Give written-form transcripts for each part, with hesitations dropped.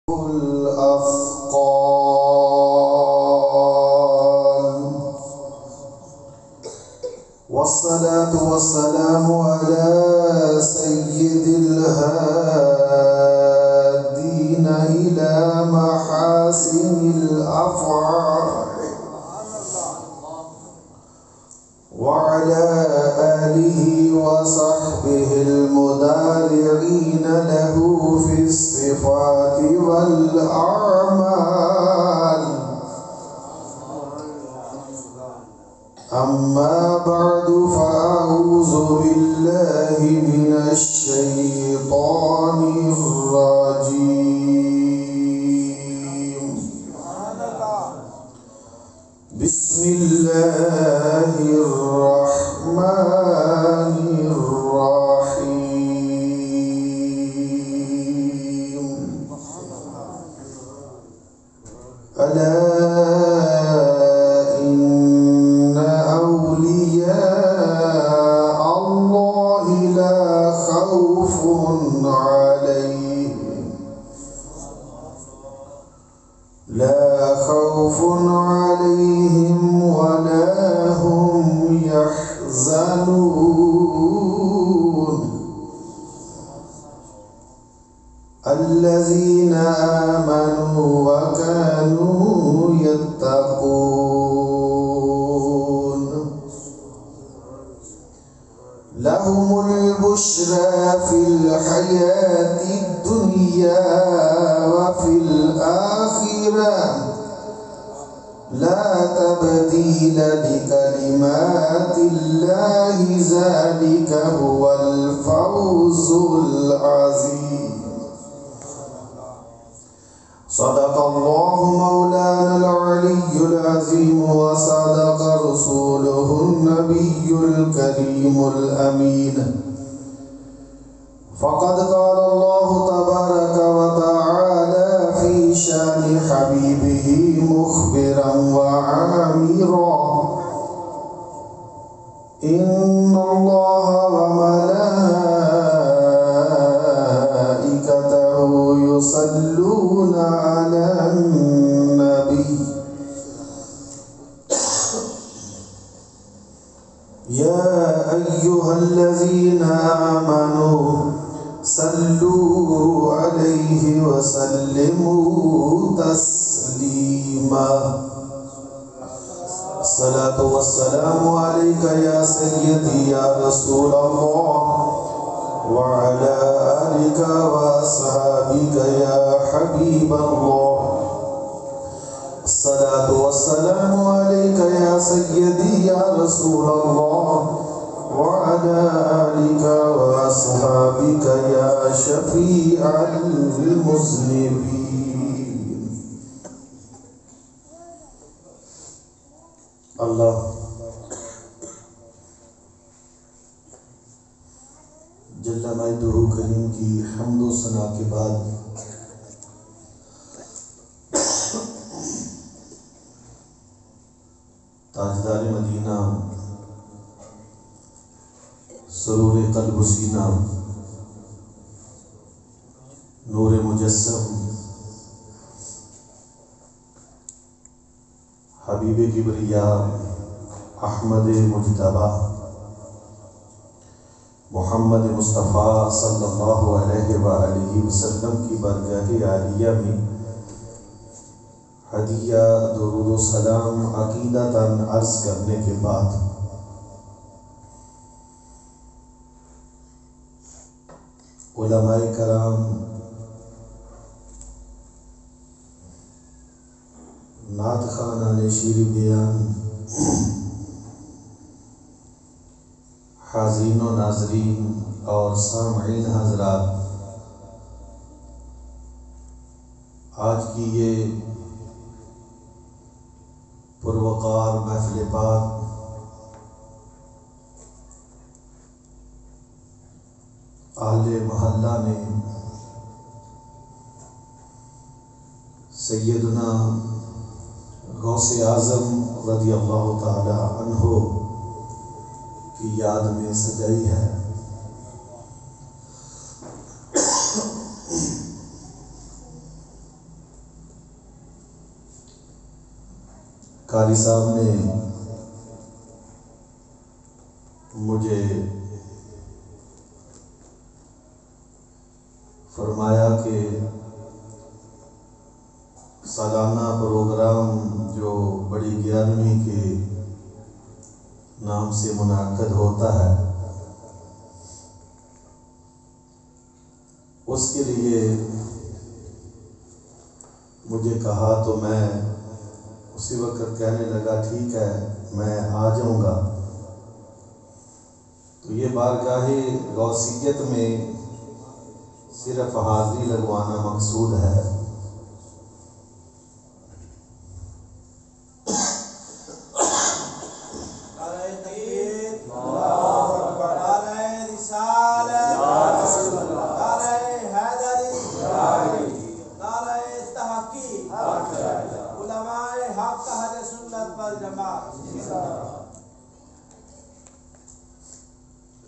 الأثقال والصلاة والسلام على سيد الهادين إلى محاسن الأفعال وعلى آله وصحبه المدارعين له في الصفات والأعمال. أما بعد فأعوذ بالله من الشيطان الرجيم. بسم الله الرحمن الرحيم. ألا إن أولياء الله لا خوف عليهم ولا هم يحزنون. الذين آمنوا وكانوا يتقون لهم البشرى في الحياة الدنيا وفي الآخرة لا تبديل لكلمات الله ذلك هو الفوز العظيم. صدق الله مولانا العلي العظيم وصدق رسوله النبي الكريم الأمين. فقد قال الله تبارك وتعالى في شان حبيبه مخبرا وعامرا: إن الله وملائكته يصلون على النبي يا أيها الذين آمنوا صلوا عليه وسلموا تسليما. الصلاة والسلام عليك يا سيدي يا رسول الله وعلى آلك وأصحابك يا حبيب الله. الصلاة والسلام عليك يا سيدي يا رسول الله وعلى آلك وأصحابك يا شفيع المذنبين. اللہ جل مجدہ کریم کی حمد و ثنا کے بعد تاجدار مدینہ، سرور قلب و سینہ، نور مجسم، حبیب کبریا، احمد مجتبی، محمد مصطفیٰ صلی اللہ علیہ وآلہ وسلم کی بارگاہ عالیہ میں ہدیہ درود و سلام عقیدتاً عرض کرنے کے بعد علماء کرام، نعت خوانان شیریں بیان، حاضرین و ناظرین اور سامعین حضرات، آج کی یہ پروقار محفل پاک اہل محلہ نے سیدنا غوث اعظم رضی اللہ تعالی عنہ کی یاد میں سجائی ہے۔ قاری صاحب نے مجھے فرمایا کہ سالانہ پروگرام جو بڑی 11ویں کے نام سے منعقد ہوتا ہے اس کے لیے مجھے کہا تو میں اسی وقت کہنے لگا ٹھیک ہے میں آ جاؤں گا۔ تو یہ بارگاہ غوثیت میں صرف حاضری لگوانا مقصود ہے۔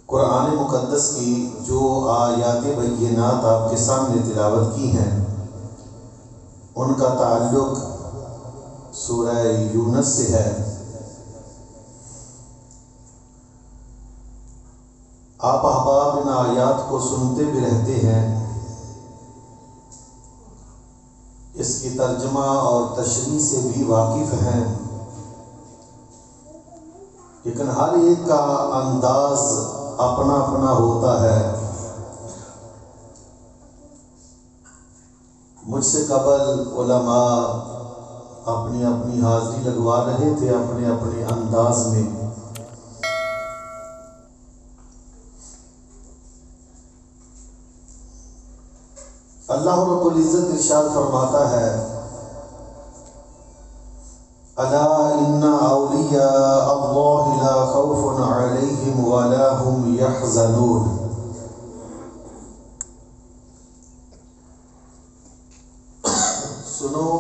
قرآن مقدس کی جو آیات بینات آپ کے سامنے تلاوت کی ہیں ان کا تعلق سورہ یونس سے ہے۔ آپ احباب ان آیات کو سنتے بھی رہتے ہیں، اس کی ترجمہ اور تشریح سے بھی واقف ہیں، لیکن ہر ایک کا انداز اپنا اپنا ہوتا ہے۔ مجھ سے قبل علماء اپنی اپنی حاضری لگوا رہے تھے اپنے اپنے انداز میں۔ اللہ رب العزت ارشاد فرماتا ہے الا ان اولیاء اللہ لا خوف علیہم ولا هم یحزنون۔ سنو،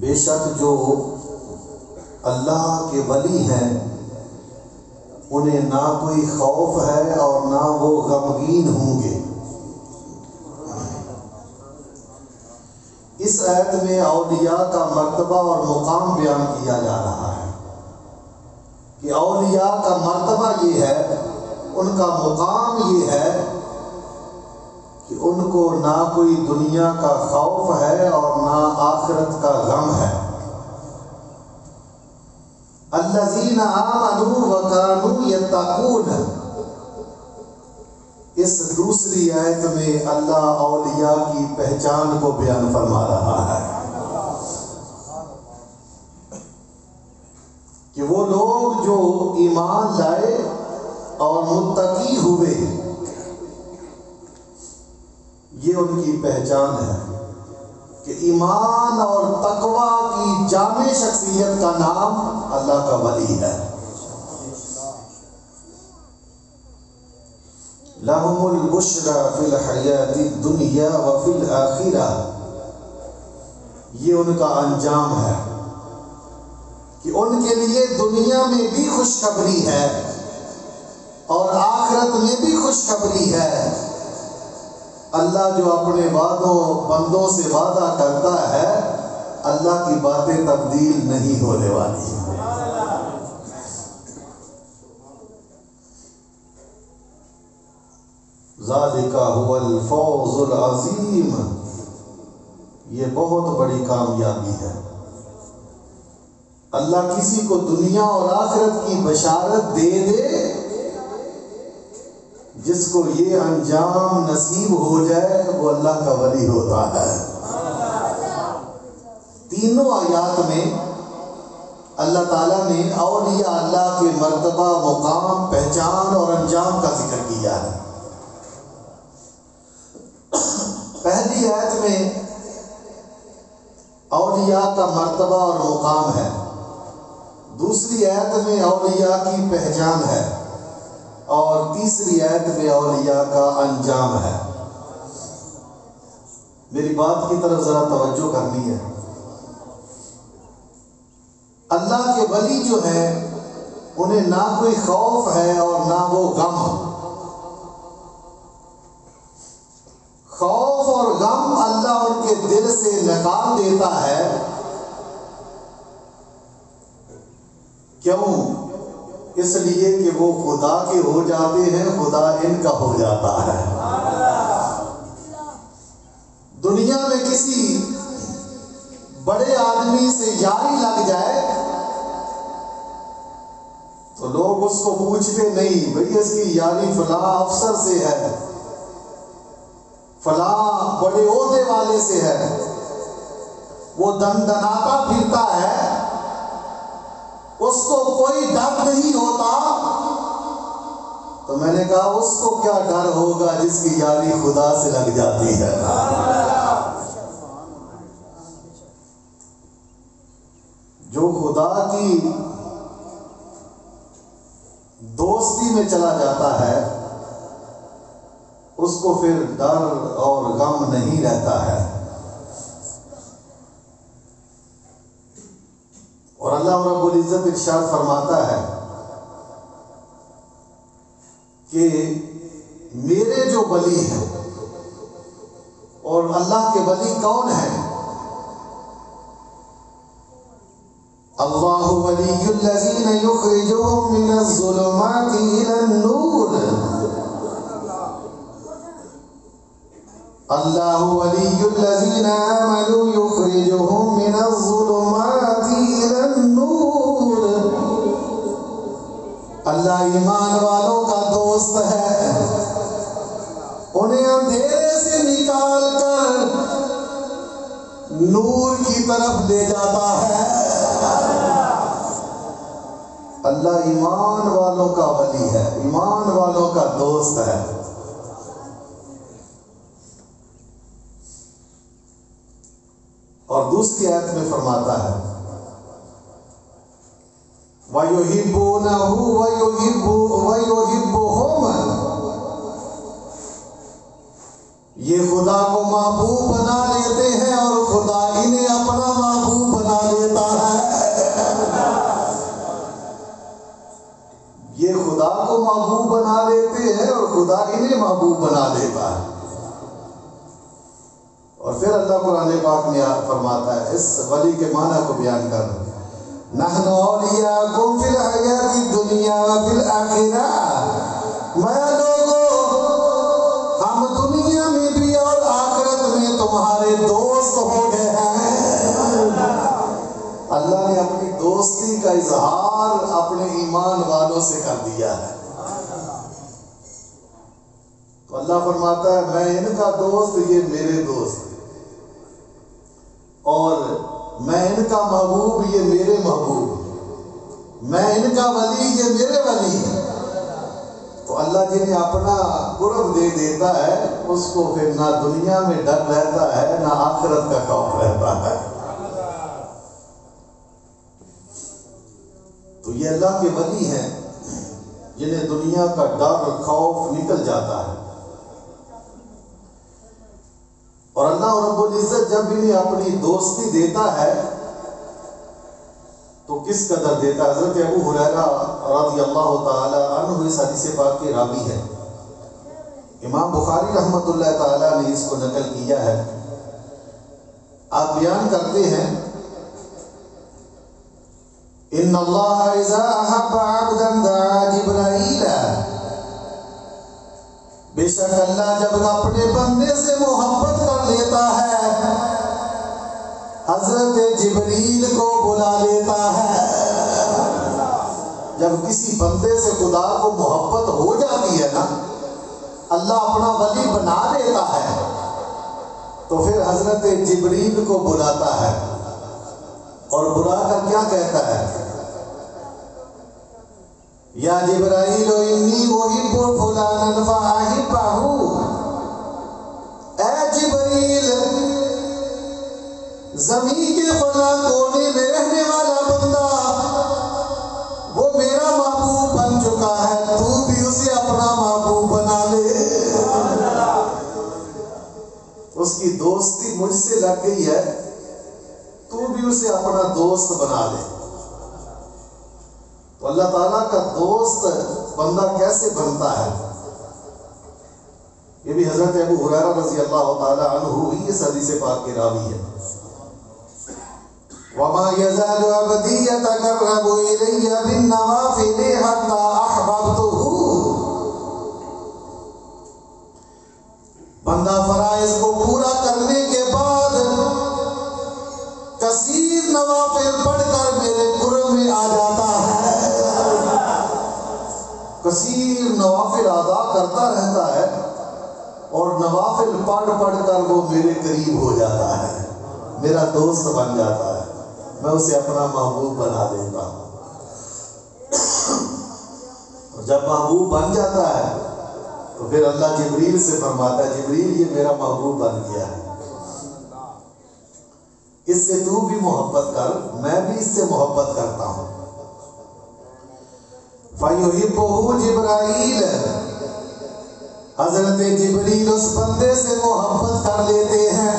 بے شک جو اللہ کے ولی ہیں انہیں نہ کوئی خوف ہے اور نہ وہ غمگین ہوں گے۔ اس آیت میں اولیاء کا مرتبہ اور مقام بیان کیا جا رہا ہے کہ اولیاء کا مرتبہ یہ ہے، ان کا مقام یہ ہے کہ ان کو نہ کوئی دنیا کا خوف ہے اور نہ آخرت کا غم ہے۔ الذین آمنوا وکانوا یتقون، اس دوسری آیت میں اللہ اولیاء کی پہچان کو بیان فرما رہا ہے کہ وہ لوگ جو ایمان لائے اور متقی ہوئے، یہ ان کی پہچان ہے کہ ایمان اور تقوی کی جامع شخصیت کا نام اللہ کا ولی ہے۔ لَهُمُ الْبُشْرَى فِي الْحَيَاةِ الدُّنْيَا وَفِي الْآخِرَةِ، یہ ان کا انجام ہے کہ ان کے لیے دنیا میں بھی خوشخبری ہے اور آخرت میں بھی خوشخبری ہے۔ اللہ جو اپنے وعدوں بندوں سے وعدہ کرتا ہے، اللہ کی باتیں تبدیل نہیں ہونے والی۔ ذالک هو الفوز العظیم، یہ بہت بڑی کامیابی ہے۔ اللہ کسی کو دنیا اور آخرت کی بشارت دے دے، جس کو یہ انجام نصیب ہو جائے وہ اللہ کا ولی ہوتا ہے۔ تینوں آیات میں اللہ تعالیٰ نے اولیاء اللہ کے مرتبہ، مقام، پہچان اور انجام کا ذکر کیا ہے۔ پہلی آیت میں اولیاء کا مرتبہ اور مقام ہے، دوسری آیت میں اولیاء کی پہچان ہے، اور تیسری آیت میں اولیاء کا انجام ہے۔ میری بات کی طرف ذرا توجہ کرنی ہے۔ اللہ کے ولی جو ہیں انہیں نہ کوئی خوف ہے اور نہ وہ غم۔ خوف اور غم اللہ ان کے دل سے نکال دیتا ہے کیوں؟ اس لیے کہ وہ خدا کے ہو جاتے ہیں، خدا ان کا ہو جاتا ہے۔ دنیا میں کسی بڑے آدمی سے یاری لگ جائے تو لوگ اس کو پوچھتے نہیں، بھئی اس کی یاری فلاں افسر سے ہے، فلاں بڑے عہدے والے سے ہے، وہ دندناتا پھرتا ہے، اس کو کوئی ڈر نہیں ہوتا۔ تو میں نے کہا اس کو کیا ڈر ہوگا جس کی یاری خدا سے لگ جاتی ہے۔ جو خدا کی دوستی میں چلا جاتا ہے اس کو پھر ڈر اور غم نہیں رہتا ہے۔ اور اللہ رب العزت ارشاد فرماتا ہے کہ میرے جو ولی ہیں، اور اللہ کے ولی کون ہیں؟ اللہ ولی الذین یخرجهم من الظلمات الی النور، اللہ ولی الذین آمنوا یخرجهم من الظلمات الی النور۔ اللہ ایمان والوں کا دوست ہے، انہیں اندھیرے سے نکال کر نور کی طرف لے جاتا ہے۔ اللہ ایمان والوں کا ولی ہے، ایمان والوں کا دوست ہے۔ اور دوسری آیت میں فرماتا ہے وَيُحِبُّونَهُ وَيُحِبُّهُمْ، یہ خدا کو محبوب بنا لیتے ہیں اور خدا انہیں اپنا محبوب بنا لیتا ہے۔ یہ خدا کو محبوب بنا لیتے ہیں اور خدا انہیں محبوب بنا لیتا ہے۔ اور پھر اللہ قرآن پاک میں فرماتا ہے، اس ولی کے معنی کو بیان کر رہے ہیں، نحن اولیاءکم فی الحیات الدنیا وفی الآخرہ، میں لوگوں ہم دنیا میں بھی اور آخرت میں تمہارے دوست ہو گئے ہیں۔ اللہ نے اپنی دوستی کا اظہار اپنے ایمان والوں سے کر دیا ہے۔ تو اللہ فرماتا ہے میں ان کا دوست، یہ میرے دوست، اور میں ان کا محبوب، یہ میرے محبوب، میں ان کا ولی، یہ میرے ولی۔ تو اللہ جنہیں اپنا قرب دے دیتا ہے اس کو پھر نہ دنیا میں ڈر رہتا ہے نہ آخرت کا خوف رہتا ہے۔ تو یہ اللہ کے ولی ہیں جنہیں دنیا کا ڈر خوف نکل جاتا ہے۔ اور اللہ رب العزت جب انہیں اپنی دوستی دیتا ہے تو کس قدر دیتا ہے۔ حضرت ابو ہریرہ رضی اللہ تعالی عنہ اس حدیث پاک کے راوی ہے، امام بخاری رحمۃ اللہ تعالی نے اس کو نقل کیا ہے۔ آپ بیان کرتے ہیں ان اللہ اذا احب عبدا دعا جبرائیل، بے شک اللہ جب اپنے بندے سے محبت کر لیتا ہے حضرت جبریل کو بلا لیتا ہے۔ جب کسی بندے سے خدا کو محبت ہو جاتی ہے نا، اللہ اپنا ولی بنا دیتا ہے تو پھر حضرت جبریل کو بلاتا ہے اور بلا کر کیا کہتا ہے، یا جبرائیل انی احب فلانا فاحبہ، اے جبریل زمین کے فلاں کونے میں رہنے والا بندہ وہ میرا محبوب بن چکا ہے، تو بھی اسے اپنا محبوب بنا لے۔ اس کی دوستی مجھ سے لگ گئی ہے، تو بھی اسے اپنا دوست بنا لے۔ تو اللہ تعالیٰ کا دوست بندہ کیسے بنتا ہے، یہ بھی حضرت ابو ہریرہ رضی اللہ تعالی عنہ ہی اس حدیث پاک کے راوی ہے۔ وما يزال عبدي يتقرب إلي بالنوافل حتى أحببته. بندہ فرائض کو پورا کرنے کے بعد کثیر نوافل پڑھ کر میرے قرب میں آ جاتا ہے. کثیر نوافل ادا کرتا رہتا ہے اور نوافل پڑھ پڑھ کر وہ میرے قریب ہو جاتا ہے، میرا دوست بن جاتا ہے، میں اسے اپنا محبوب بنا دیتا ہوں. اور جب محبوب بن جاتا ہے تو پھر اللہ جبریل سے فرماتا ہے جبریل یہ میرا محبوب بن گیا ہے، اس سے تو بھی محبت کر، میں بھی اس سے محبت کرتا ہوں. فَيُحِبُّهُ جِبْرَائِیل، حضرت جبریل اس بندے سے محبت کر لیتے ہیں،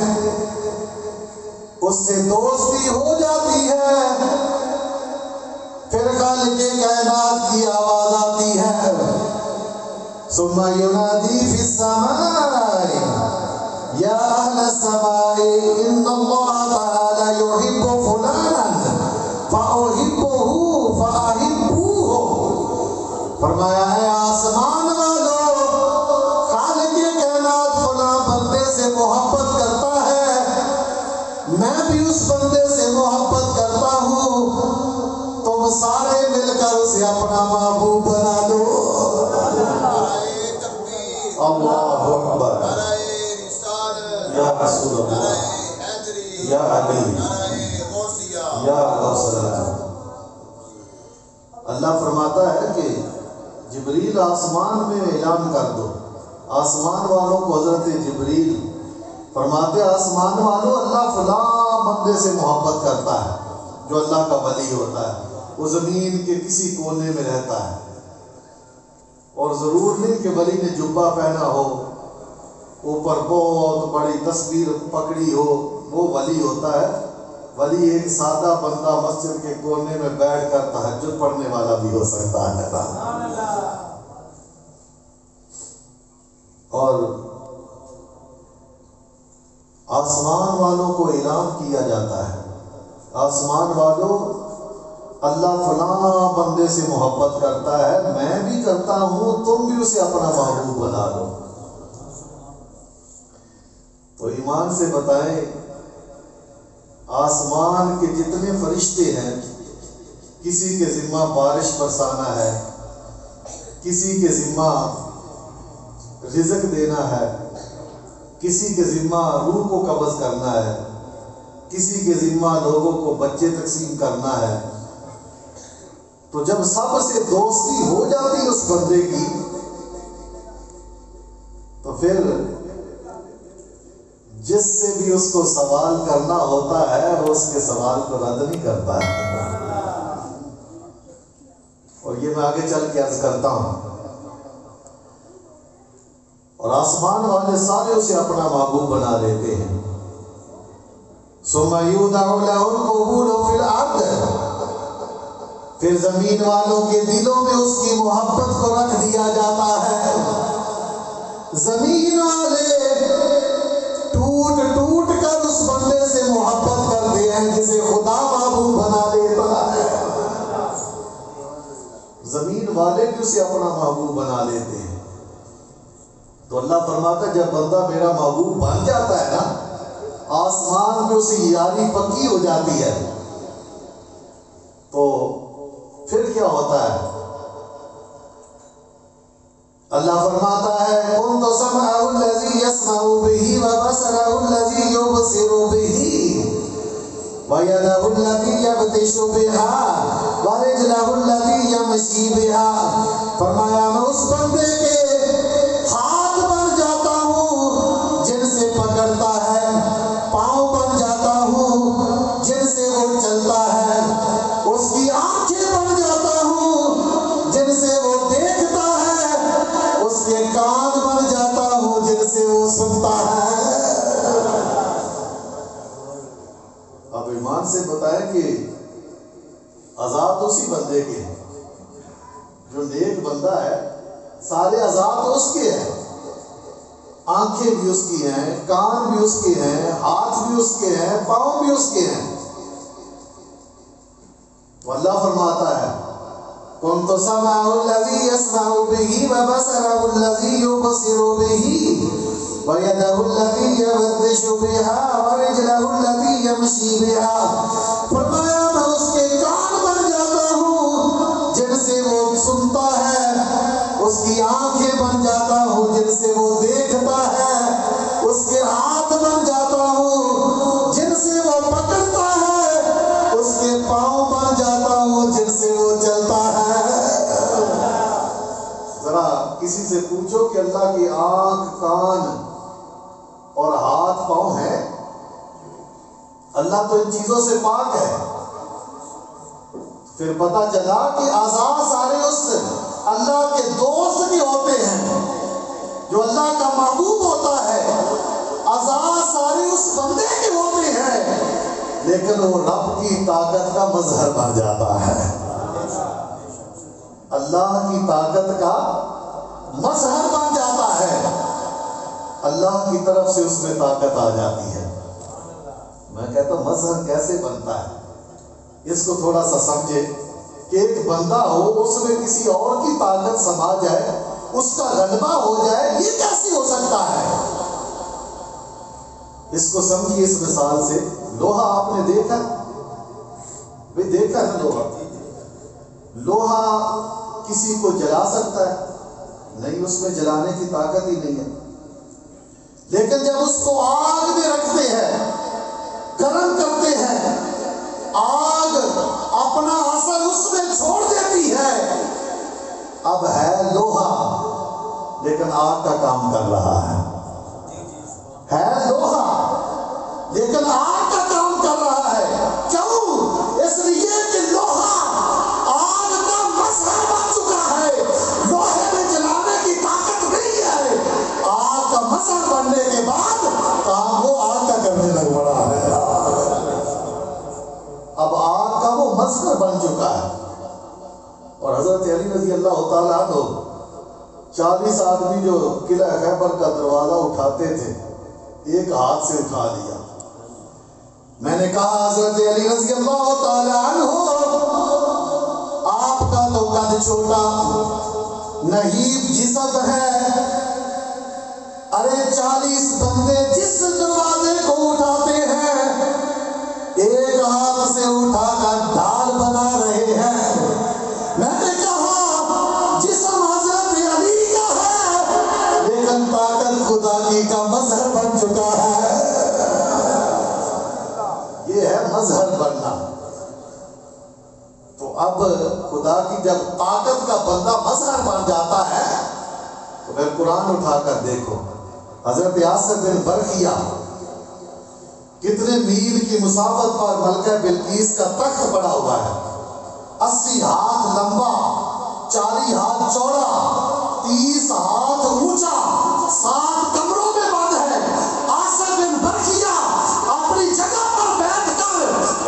اس سے دوستی ہو جاتی ہے. پھر خالق کائنات کی آواز آتی ہے ثم ينادي في السماء يا أهل السماء إن الله تعالى يحب فلانا فأحبه فأحبوه. فرمایا ہے آسمان والو، خالق کائنات فلاں بندے سے محبت کرتا ہے، میں بھی اس بندے سے محبت کرتا ہوں، تم سارے مل کر اسے اپنا محبوب بنا لو. اللہ اکبر، یا رسول اللہ، یا علی، یا رسول اللہ. اللہ فرماتا ہے کہ جبریل آسمان میں اعلان کر دو. آسمان والوں کو حضرت جبریل فرماتے آسمان والوں اللہ فلاں بندے سے محبت کرتا ہے جو اللہ کا ولی ہوتا ہے، وہ زمین کے کسی کونے میں رہتا ہے، اور ضرور نہیں کہ ولی نے جبہ پہنا ہو، اوپر بہت بڑی تصویر پکڑی ہو، وہ ولی ہوتا ہے. ولی ایک سادہ بندہ مسجد کے کونے میں بیٹھ کر تہجد پڑھنے والا بھی ہو سکتا ہے. اور آسمان والوں کو اعلان کیا جاتا ہے آسمان والوں اللہ فلاں بندے سے محبت کرتا ہے، میں بھی کرتا ہوں، تم بھی اسے اپنا محبوب بنا لو. تو ایمان سے بتائیں آسمان کے جتنے فرشتے ہیں، کسی کے ذمہ بارش برسانا ہے، کسی کے ذمہ رزق دینا ہے، کسی کے ذمہ روح کو قبض کرنا ہے، کسی کے ذمہ لوگوں کو بچے تقسیم کرنا ہے. تو جب سب سے دوستی ہو جاتی اس بندے کی تو پھر جس سے بھی اس کو سوال کرنا ہوتا ہے وہ اس کے سوال کو رد نہیں کرتا ہے. اور یہ میں آگے چل کے عرض کرتا ہوں. اور آسمان والے سارے اسے اپنا محبوب بنا لیتے ہیں. ثم يودع له القبول في الارض، پھر زمین والوں کے دلوں میں اس کی محبت کو رکھ دیا جاتا ہے. زمین والے ٹوٹ ٹوٹ کر اس بندے سے محبت کرتے ہیں جسے خدا محبوب بنا لیتا ہے. زمین والے بھی اسے اپنا محبوب بنا لیتے ہیں. تو اللہ فرماتا ہے جب بندہ میرا محبوب بن جاتا ہے نا، آسمان میں اسے یاری پکی ہو جاتی ہے. تو پھر کیا ہوتا ہے؟ اللہ فرماتا ہے كنت سمعه الذي يسمع به وبصره الذي يبصر به ويده التي يبطش بها ورجله التي يمشي بها. فرمایا میں اس بندے کے ہاتھ بن جاتا ہوں جن سے پکڑتا ہے، پاؤں بن جاتا ہوں جن سے وہ چلتا ہے، اس کی آنکھیں بن جاتا ہوں جن سے وہ دیکھتا ہے، اس کے کان بن جاتا ہوں جن سے وہ سنتا ہے. اب ایمان سے بتائیں کہ آزاد اسی بندے کے ہیں. جو نیک بندہ ہے سارے آزاد اس کے ہیں. آنکھیں بھی اس کی ہیں، کان بھی اس کے ہیں، ہاتھ بھی اس کے ہیں، پاؤں بھی اس کے ہیں. اللہ فرماتا ہے كنت سمعه الذي يسمع به وبصره الذي يبصر به ويده التي يبطش بها ورجله التي يمشي بها. فرمایا میں اس کے کان بن جاتا ہوں جن سے وہ سنتا ہے، اس کی آنکھیں بن جاتا ہوں جن سے وہ دیکھتا ہے، اس کے ہاتھ بن جاتا ہوں جن سے وہ پکڑتا ہے، اس کے پاؤں بن جاتا ہوں جن سے وہ چلتا ہے. ذرا کسی سے پوچھو کہ اللہ کی آنکھ، کان اور ہاتھ پاؤں ہیں؟ اللہ تو ان چیزوں سے پاک ہے. پھر پتہ چلا کہ اعضاء سارے اس اللہ کے دوست کے ہوتے ہیں جو اللہ کا محبوب ہوتا ہے. اعضاء سارے اس بندے کے ہوتے ہیں لیکن وہ رب کی طاقت کا مظہر بن جاتا ہے. اللہ کی طاقت کا مظہر بن جاتا ہے. اللہ کی طرف سے اس میں طاقت آ جاتی ہے. میں کہتا ہوں مظہر کیسے بنتا ہے؟ اس کو تھوڑا سا سمجھے کہ ایک بندہ ہو، اس میں کسی اور کی طاقت سما جائے، اس کا غلبہ ہو جائے، یہ کیسے ہو سکتا ہے؟ اس کو سمجھیے اس مثال سے. لوہا آپ نے دیکھا؟ بھئی دیکھا ہے لوہا؟ لوہا کسی کو جلا سکتا ہے؟ نہیں، اس میں جلانے کی طاقت ہی نہیں ہے. لیکن جب اس کو آگ میں رکھتے ہیں، گرم کرتے ہیں، آگ اپنا اثر اس میں چھوڑ دیتی ہے. اب ہے لوہا لیکن آگ کا کام کر رہا ہے لوہا لیکن آگ کا کام کر رہا ہے. کیوں؟ اس لیے کہ لوہا آگ کا مظہر بن چکا ہے. لوہے میں جلانے کی طاقت نہیں ہے، آگ کا مظہر بننے کے بعد کام وہ آگ کا کرنے لگ پڑا ہے. اب آگ کا وہ مظہر بن چکا ہے. اور حضرت علی رضی اللہ تعالیٰ عنہ 40 آدمی جو قلعہ خیبر کا دروازہ اٹھاتے تھے، ایک ہاتھ سے اٹھا لیا. میں نے کہا حضرت علی رضی اللہ تعالیٰ عنہ آپ کا تو قد چھوٹا، نحیف جسم ہے. ارے 40 بندے جس دروازے کو اٹھاتے ہیں ایک ہاتھ سے اٹھا کر ڈھال بنا رہے ہیں. میں نے کہا جسم حضرت علی کا ہے لیکن طاقت خدا کی کا مظہر بن چکا ہے. یہ ہے مظہر بننا. تو اب خدا کی جب طاقت کا بندہ مظہر بن جاتا ہے تو پھر قرآن اٹھا کر دیکھو. حضرت یاسر بن برقیہ کتنے میل کی مسافت پر ملکہ بلقیس کا تخت پڑا ہوا ہے. 80 ہاتھ لمبا، 40 ہاتھ چوڑا، 30 ہاتھ اونچا، 7 کمروں میں بند ہے. یاسر بن برقیہ اپنی جگہ پر بیٹھ کر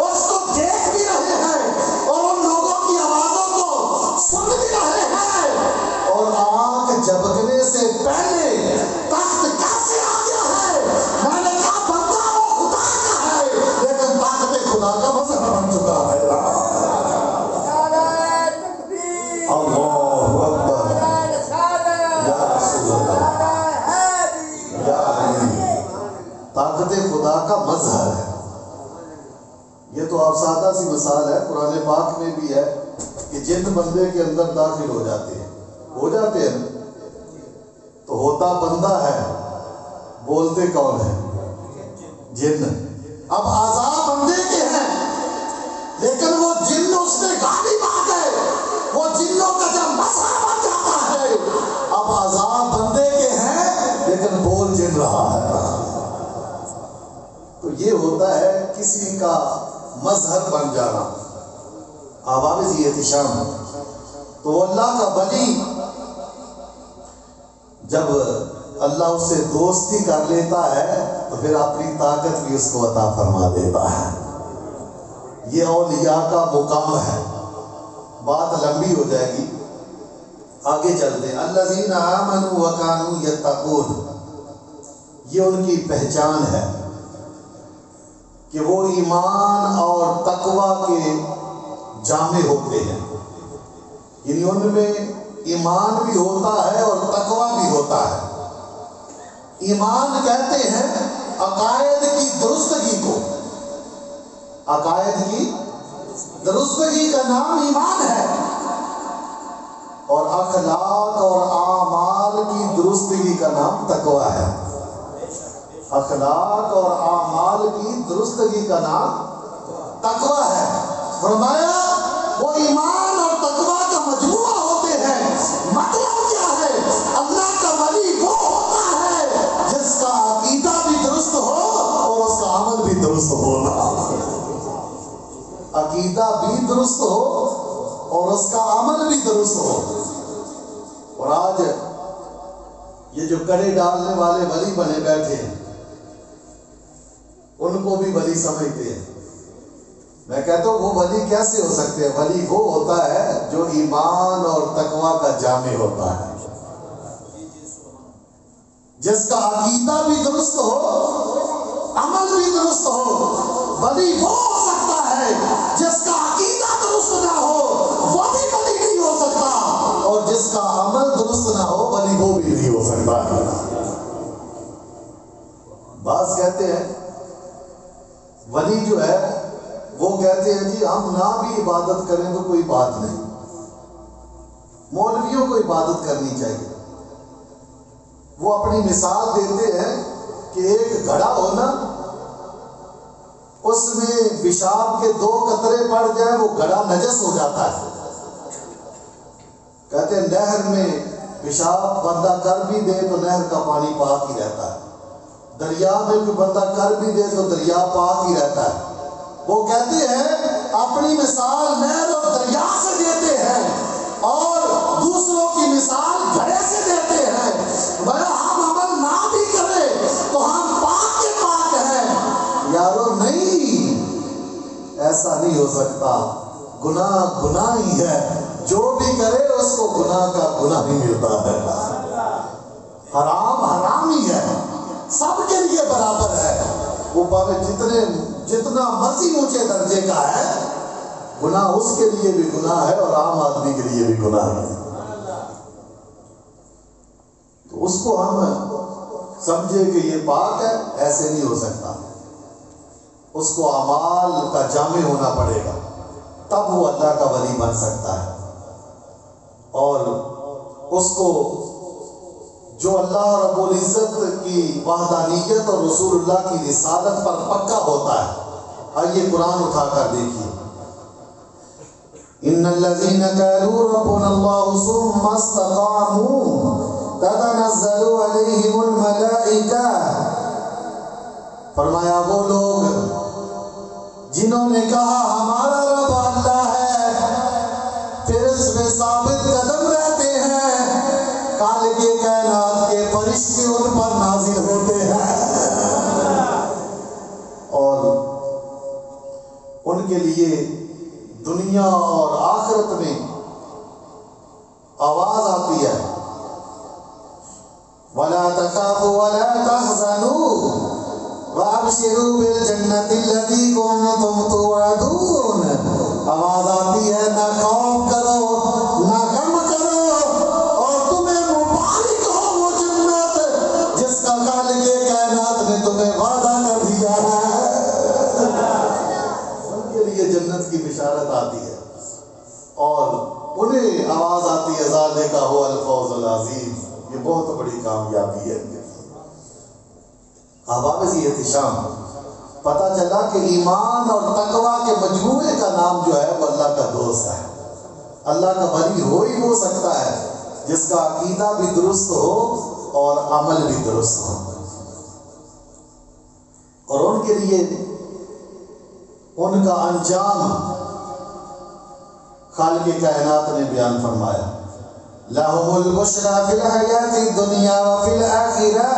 اس کو دیکھ بھی رہے ہیں اور ان لوگوں کی آوازوں کو سن بھی رہے ہیں. اور آگ جھپکنے سے پہلے تخت کیسے آ گیا ہے؟ میں نے کہا بندہ وہ خدا کا ہے لیکن طاقت خدا کا مظہر بن چکا ہے. اللہ اکبر، یا رسول اللہ، یا حبیب. طاقت خدا کا مظہر ہے. یہ تو آپ سادہ سی مثال ہے، قرآن پاک میں بھی ہے کہ جن بندے کے اندر داخل ہو جاتے ہیں تو ہوتا بندہ ہے، بولتے کون ہے؟ جن. اب اعضاء بندے کے ہیں لیکن وہ جن اس میں غالب آ گئے. وہ جنوں کا جب مظہر بن جاتا ہے، اب اعضاء بندے کے ہیں لیکن بول جن رہا ہے. تو یہ ہوتا ہے کسی کا مظہر بن جانا. آباب جی احتشام. تو اللہ کا ولی جب اللہ اس سے دوستی کر لیتا ہے تو پھر اپنی طاقت بھی اس کو عطا فرما دیتا ہے. یہ اولیاء کا مقام ہے. بات لمبی ہو جائے گی، آگے چلتے. الذین آمنوا وکانوا یتقون، یہ ان کی پہچان ہے کہ وہ ایمان اور تقوی کے جامع ہوتے ہیں، یعنی ان میں ایمان بھی ہوتا ہے اور تقوی بھی ہوتا ہے۔ ایمان کہتے ہیں عقائد کی درستگی کو، عقائد کی درستگی کا نام ایمان ہے، اور اخلاق اور اعمال کی درستگی کا نام تقوی ہے۔ اخلاق اور اعمال کی درستگی کا نام تقوی ہے۔ فرمایا وہ ایمان اور تقوی کا مجموعہ ہوتے ہیں۔ مطلب کیا ہے؟ اللہ کا ولی وہ ہوتا ہے جس کا عقیدہ بھی درست ہو اور اس کا عمل بھی درست ہونا، عقیدہ بھی درست ہو اور اس کا عمل بھی درست ہو۔ اور آج یہ جو کڑے ڈالنے والے ولی بنے بیٹھے ہیں، ان کو بھی ولی سمجھتے ہیں۔ میں کہتا ہوں وہ ولی کیسے ہو سکتے ہیں؟ ولی وہ ہوتا ہے جو ایمان اور تقوی کا جامع ہوتا ہے، جس کا عقیدہ بھی درست ہو، عمل بھی درست ہو۔ ولی وہ ہو سکتا ہے جس کا عقیدہ درست نہ ہو، وہ بھی ولی نہیں ہو سکتا، اور جس کا عمل درست نہ ہو ولی وہ بھی نہیں ہو سکتا۔ بعض کہتے ہیں ولی جو ہے وہ کہتے ہیں جی ہم نہ بھی عبادت کریں تو کوئی بات نہیں، مولویوں کو عبادت کرنی چاہیے۔ وہ اپنی مثال دیتے ہیں کہ ایک گھڑا ہونا، اس میں پیشاب کے 2 قطرے پڑ جائیں وہ گھڑا نجس ہو جاتا ہے۔ کہتے ہیں نہر میں پیشاب بندہ کر بھی دے تو نہر کا پانی پاک ہی رہتا ہے، دریا میں کوئی بندہ کر بھی دے تو دریا پاک ہی رہتا ہے۔ وہ کہتے ہیں اپنی مثال نہر اور دریا سے دیتے ہیں اور دوسروں کی مثال گھڑے سے دیتے ہیں۔ بھائی ہم عمل نہ بھی کریں تو ہم پاک کے پاک ہیں۔ یارو نہیں، ایسا نہیں ہو سکتا۔ گناہ گناہ ہی ہے، جو بھی کرے اس کو گناہ کا گناہ ہی ملتا ہے۔ حرام حرام ہی ہے، سب کے لیے برابر ہے۔ وہ باوے جتنا مرضی اونچے درجے کا ہے، گناہ اس کے لیے بھی گناہ ہے اور عام آدمی کے لیے بھی گناہ ہے۔ تو اس کو ہم سمجھے کہ یہ پاک ہے، ایسے نہیں ہو سکتا۔ اس کو اعمال کا جامع ہونا پڑے گا، تب وہ اللہ کا ولی بن سکتا ہے۔ اور اس کو جو اللہ رب العزت کی وحدانیت اور رسول اللہ کی رسالت پر پکا ہوتا ہے۔ آئیے قرآن اٹھا کر دیکھیے، ان الذين قالوا ربنا الله ثم استقاموا تتنزل عليهم الملائكة، فرمایا وہ لوگ جنہوں نے کہا ہمارا رب اللہ ہے، پھر اس میں ثابت قدم رہتے ہیں، خالق کائنات کے فرشتے ان پر نازل ہوتے ہیں، اور ان کے لیے دنیا اور آخرت میں آواز آتی ہے، وَلَا تَخَافُوا وَلَا تَحْزَنُوا وَأَبْشِرُوا بِالْجَنَّةِ الَّتِي كُنتُمْ تُوعَدُونَ۔ آواز آتی ہے نہ خوف کرو نہ غم کرو، اور تمہیں مبارک ہو وہ جنت جس کا خالق کائنات نے تمہیں وعدہ کر دیا ہے۔ ان کے لیے جنت کی بشارت آتی ہے، اور انہیں آواز آتی ہے ذالک هو الفوز العظیم، یہ بہت بڑی کامیابی ہے۔ احباب سے احتشام، پتہ چلا کہ ایمان اور تقوی کے مجموعے کا نام جو ہے وہ اللہ کا دوست ہے۔ اللہ کا ولی ہو ہی ہو سکتا ہے جس کا عقیدہ بھی درست ہو اور عمل بھی درست ہو، اور ان کے لیے ان کا انجام خالق کائنات نے بیان فرمایا، لَهُمُ الْبُشْرَى فِي الْحَيَاةِ الدُّنْيَا وَفِي الْآخِرَةِ،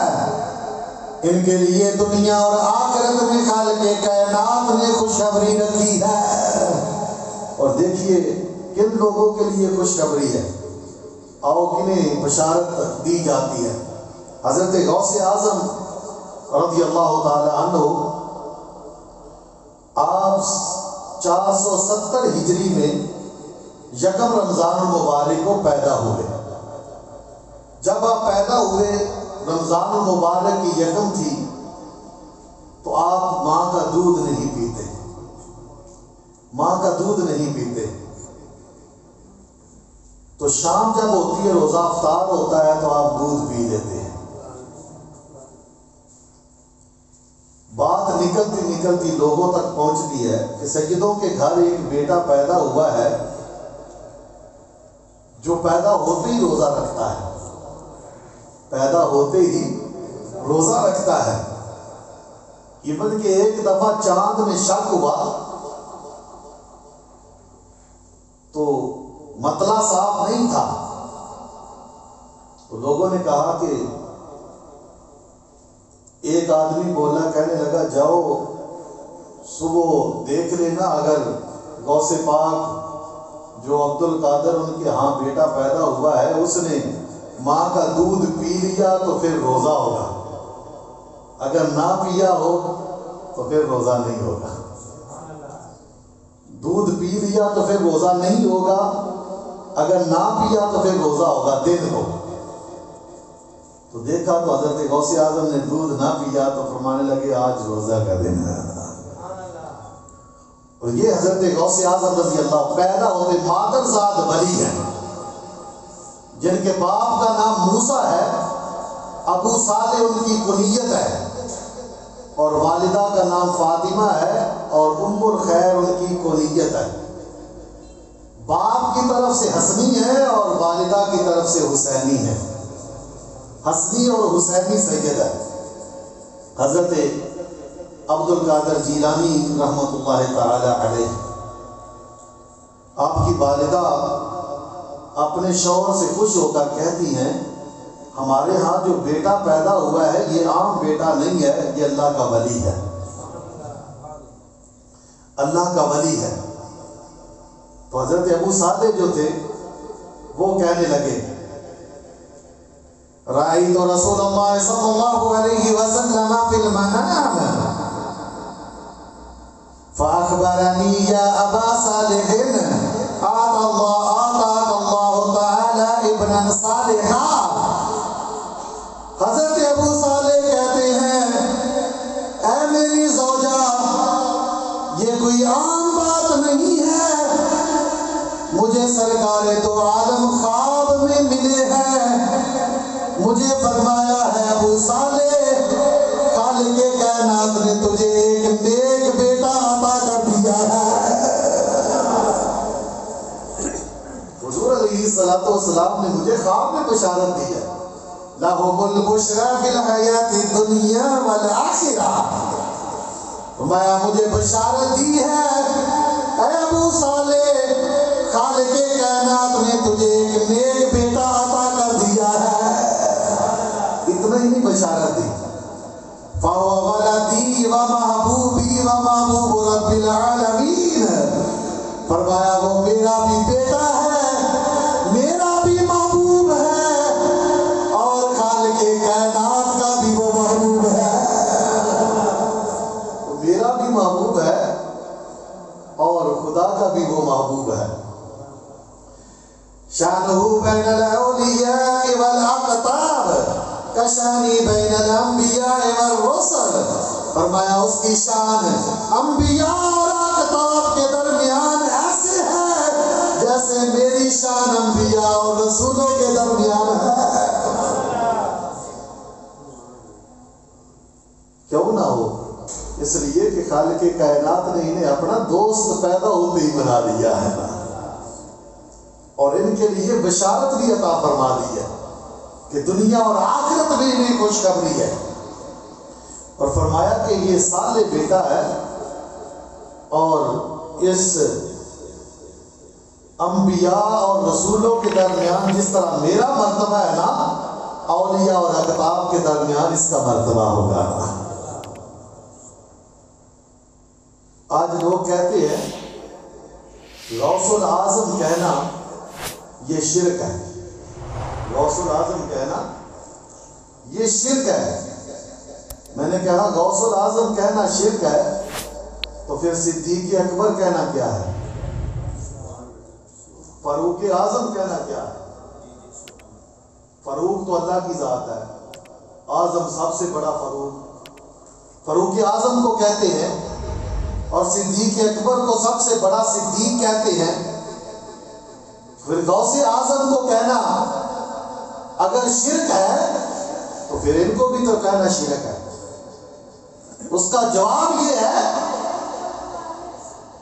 ان کے لیے دنیا اور آخرت میں خالق کائنات نے خوشخبری رکھی ہے۔ اور دیکھیے کن لوگوں کے لیے خوشخبری ہے، آؤ کنہیں بشارت دی جاتی ہے۔ حضرت غوث اعظم رضی اللہ تعالی عنہ، آپ 470 ہجری میں یکم رمضان المبارک کو پیدا ہوئے۔ جب آپ پیدا ہوئے رمضان المبارک کی یکم تھی تو آپ ماں کا دودھ نہیں پیتے، ماں کا دودھ نہیں پیتے۔ تو شام جب ہوتی ہے، روزہ افطار ہوتا ہے، تو آپ دودھ پی لیتے ہیں۔ بات نکلتی نکلتی لوگوں تک پہنچتی ہے کہ سیدوں کے گھر ایک بیٹا پیدا ہوا ہے جو پیدا ہوتے ہی روزہ رکھتا ہے، پیدا ہوتے ہی روزہ رکھتا ہے۔ ایون کہ ایک دفعہ چاند میں شک ہوا تو مطلع صاف نہیں تھا، تو لوگوں نے کہا کہ ایک آدمی بولا، کہنے لگا جاؤ صبح دیکھ لینا، اگر غوث پاک جو عبد القادر ان کے ہاں بیٹا پیدا ہوا ہے اس نے ماں کا دودھ پی لیا تو پھر روزہ ہوگا، اگر نہ پیا ہو تو پھر روزہ نہیں ہوگا۔ دودھ پی لیا تو پھر روزہ نہیں ہوگا، اگر نہ پیا تو پھر روزہ ہوگا دن کو۔ تو دیکھا تو حضرت غوث اعظم نے دودھ نہ پیا تو فرمانے لگے آج روزہ کا دن ہے۔ اور یہ حضرت غوث اعظم رضی اللہ پیدا ہوتے مادرزاد ولی ہیں، جن کے باپ کا نام موسیٰ ہے، ابو صالح ان کی کنیت ہے، اور والدہ کا نام فاطمہ ہے، اور ام الخیر ان کی کنیت ہے۔ باپ کی طرف سے حسنی ہے اور والدہ کی طرف سے حسینی ہے، حسنی اور حسینی سید ہے۔ حضرت عبد القادر جیلانی رحمۃ اللہ تعالی علیہ، آپ کی والدہ اپنے شوہر سے خوش ہو کر کہتی ہیں ہمارے ہاں جو بیٹا پیدا ہوا ہے یہ عام بیٹا نہیں ہے، یہ اللہ کا ولی ہے، اللہ کا ولی ہے۔ تو حضرت ابو صالح جو تھے وہ کہنے لگے رأیت رسول اللہ صلی اللہ علیہ وسلم فی المنام فأخبرنی یا ابا صالح آتاک اللہ تعالی ابنا صالحا۔ حضرت ابو صالح کہتے ہیں اے میری زوجہ، یہ کوئی عام بات نہیں ہے، مجھے سرکار دو عالم خواب میں ملے ہیں، مجھے فرمایا ہے ابو صالح خالق کائنات نے تجھے ایک نیک بیٹا عطا کر دیا ہے۔ حضور علیہ الصلوۃ والسلام نے مجھے خواب میں بشارت دی ہے، لَهُمُ الْبُشْرَى فِي الْحَيَاةِ الدُّنْيَا وَالْآخِرَةِ، فرمایا مجھے بشارت دی ہے اے ابو صالح خالق کائنات نے تجھے ایک نیک بیٹا عطا کر دیا ہے۔ اتنا ہی نہیں بشارت دی، فَهُوَ وَلَدِي وَمَحْبُوبِي وَمَحْبُوبُ رَبِّ الْعَالَمِينَ، فرمایا وہ میرا بھی بیٹا ہے، میرا بھی محبوب ہے، اور خالق کائنات کا بھی وہ محبوب ہے، میرا بھی محبوب ہے اور خدا کا بھی وہ محبوب ہے۔ شانہ بین الاولیاء والاقطاب کشانی بین الانبیاء والرسل، فرمایا اس کی شان انبیاء اور اقطاب کے درمیان ایسے ہے جیسے میری شان انبیاء اور رسولوں کے درمیان ہے۔ کیوں نہ ہو؟ اس لیے کہ خالق کائنات نے انہیں اپنا دوست پیدا ہوتے ہی بنا دیا ہے اور ان کے لیے بشارت بھی عطا فرما دی ہے کہ دنیا اور آخرت میں انہیں خوشخبری ہے، اور فرمایا کہ یہ صالح بیٹا ہے، اور اس انبیاء اور رسولوں کے درمیان جس طرح میرا مرتبہ ہے نا، اولیاء اور اقطاب کے درمیان اس کا مرتبہ ہوگا۔ آج لوگ کہتے ہیں غوث الاعظم کہنا یہ شرک ہے، غوث الاعظم کہنا یہ شرک ہے۔ میں نے کہا غوث الاعظم کہنا شرک ہے تو پھر صدیق اکبر کہنا کیا ہے؟ فاروق اعظم کہنا کیا ہے؟ فاروق تو اللہ کی ذات ہے، اعظم سب سے بڑا فاروق اعظم کو کہتے ہیں، اور صدیق اکبر کو سب سے بڑا صدیق کہتے ہیں۔ پھر غوث اعظم کو کہنا اگر شرک ہے تو پھر ان کو بھی تو کہنا شرک ہے۔ اس کا جواب یہ ہے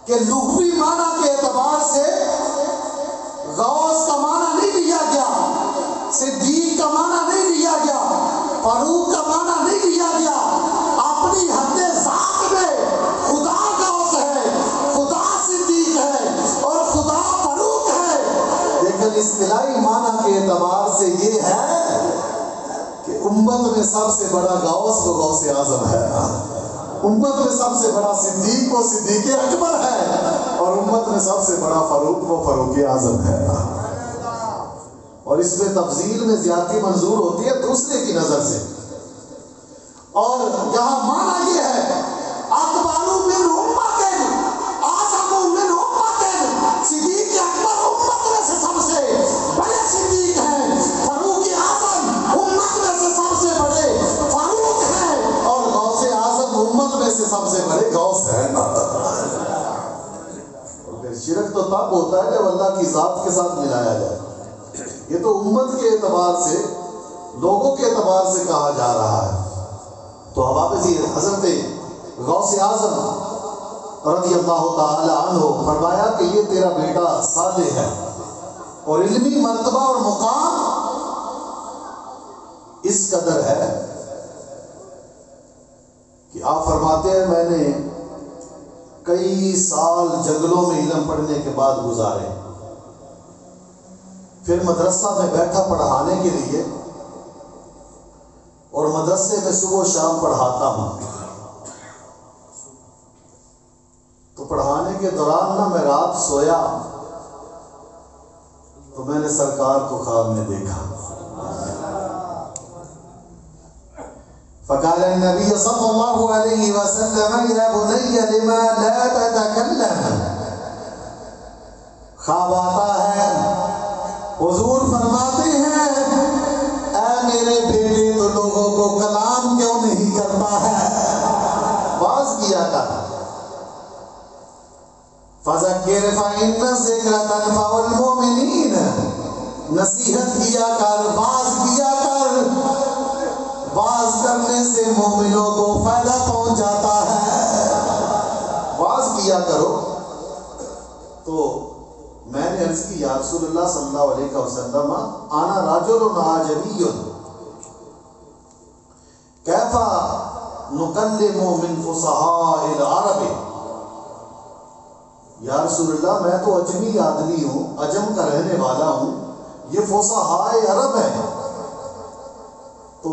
کہ لغوی معنی کے اعتبار سے غوث کا معنی نہیں لیا گیا، صدیق کا معنی نہیں لیا گیا، فاروق کا معنی نہیں لیا گیا۔ اپنی حد ذات میں خدا غوث ہے، خدا صدیق ہے اور خدا فاروق ہے، لیکن اصطلاحی معنی کے اعتبار سے یہ ہے کہ امت میں سب سے بڑا غوث وہ غوث اعظم ہے، امت میں سب سے بڑا صدیق وہ صدیق اکبر ہے، اور امت میں سب سے بڑا فاروق وہ فاروق اعظم ہے۔ اور اس میں تفضیل میں زیادتی منظور ہوتی ہے دوسرے کی نظر سے، اور یہاں معنی یہ ہے اکبر من امت اعظم من امت، صدیق اکبر امت میں سے سب سے بڑے صدیق ہیں، فاروق اعظم امت میں سے سب سے بڑے فاروق ہیں، اور غوث اعظم امت میں سے سب سے بڑے غوث ہیں۔ شرک تو تب ہوتا ہے جب اللہ کی ذات کے ساتھ ملایا جائے، یہ تو امت کے اعتبار سے لوگوں کے اعتبار سے کہا جا رہا ہے۔ تو حضرت غوث اعظم رضی اللہ تعالی عنہ فرمایا کہ یہ تیرا بیٹا صالح ہے، اور علمی مرتبہ اور مقام اس قدر ہے کہ آپ فرماتے ہیں میں نے کئی سال جنگلوں میں علم پڑھنے کے بعد گزارے، پھر مدرسہ میں بیٹھا پڑھانے کے لیے، اور مدرسے میں صبح و شام پڑھاتا ہوں، تو پڑھانے کے دوران نہ میں رات سویا تو میں نے سرکار کو خواب میں دیکھا۔ فقال النبی صلی اللہ علیہ وسلم یا بنی لما لا تتکلم، خواب آتا ہے، حضور فرماتے ہیں اے میرے بیٹے تو لوگوں کو کلام کیوں نہیں کرتا ہے، باز کیا کر، فذکر فإن الذکر تنفع المؤمنین، نصیحت کیا کر، باز کیا کر، باز کرنے سے مومنوں کو فائدہ پہنچ جاتا ہے، باز کیا کرو۔ تو میں نے عرض کی یا رسول اللہ صلی اللہ علیہ وسلم انا رجل عجمی کیف نکلم من فصحاء العرب، یا رسول اللہ میں تو اجمی آدمی ہوں، عجم کا رہنے والا ہوں، یہ فصحاء عرب ہیں، تو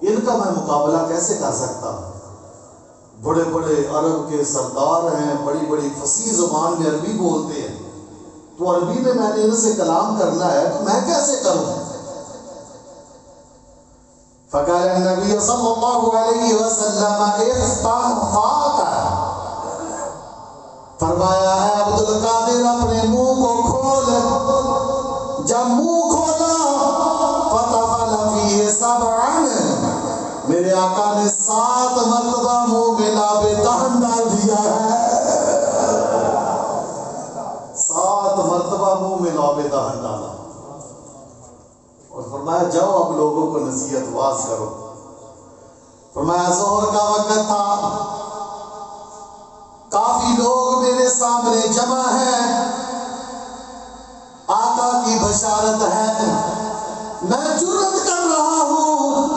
ان کا میں مقابلہ کیسے کر سکتا ہوں؟ بڑے بڑے عرب کے سردار ہیں، بڑی بڑی فصیح زبان میں عربی بولتے ہیں، تو عربی میں نے ان سے کلام کرنا ہے تو میں کیسے کروں؟ فقال النبی صلی اللہ علیہ وسلم افتح فاک، فرمایا ہے عبد القادر اپنے منہ کو کھول، جب منہ کھولا فتفل فیہ سبعن، میرے آقا نے 7 مرتبہ منہ میں لاب دہن ڈال دیا ہے، 7 مرتبہ منہ میں لاب دہن ڈالا، اور فرمایا جاؤ اب لوگوں کو نصیحت واز کرو۔ فرمایا ظہر کا وقت تھا، کافی لوگ میرے سامنے جمع ہیں، آقا کی بشارت ہے، میں جرأت کر رہا ہوں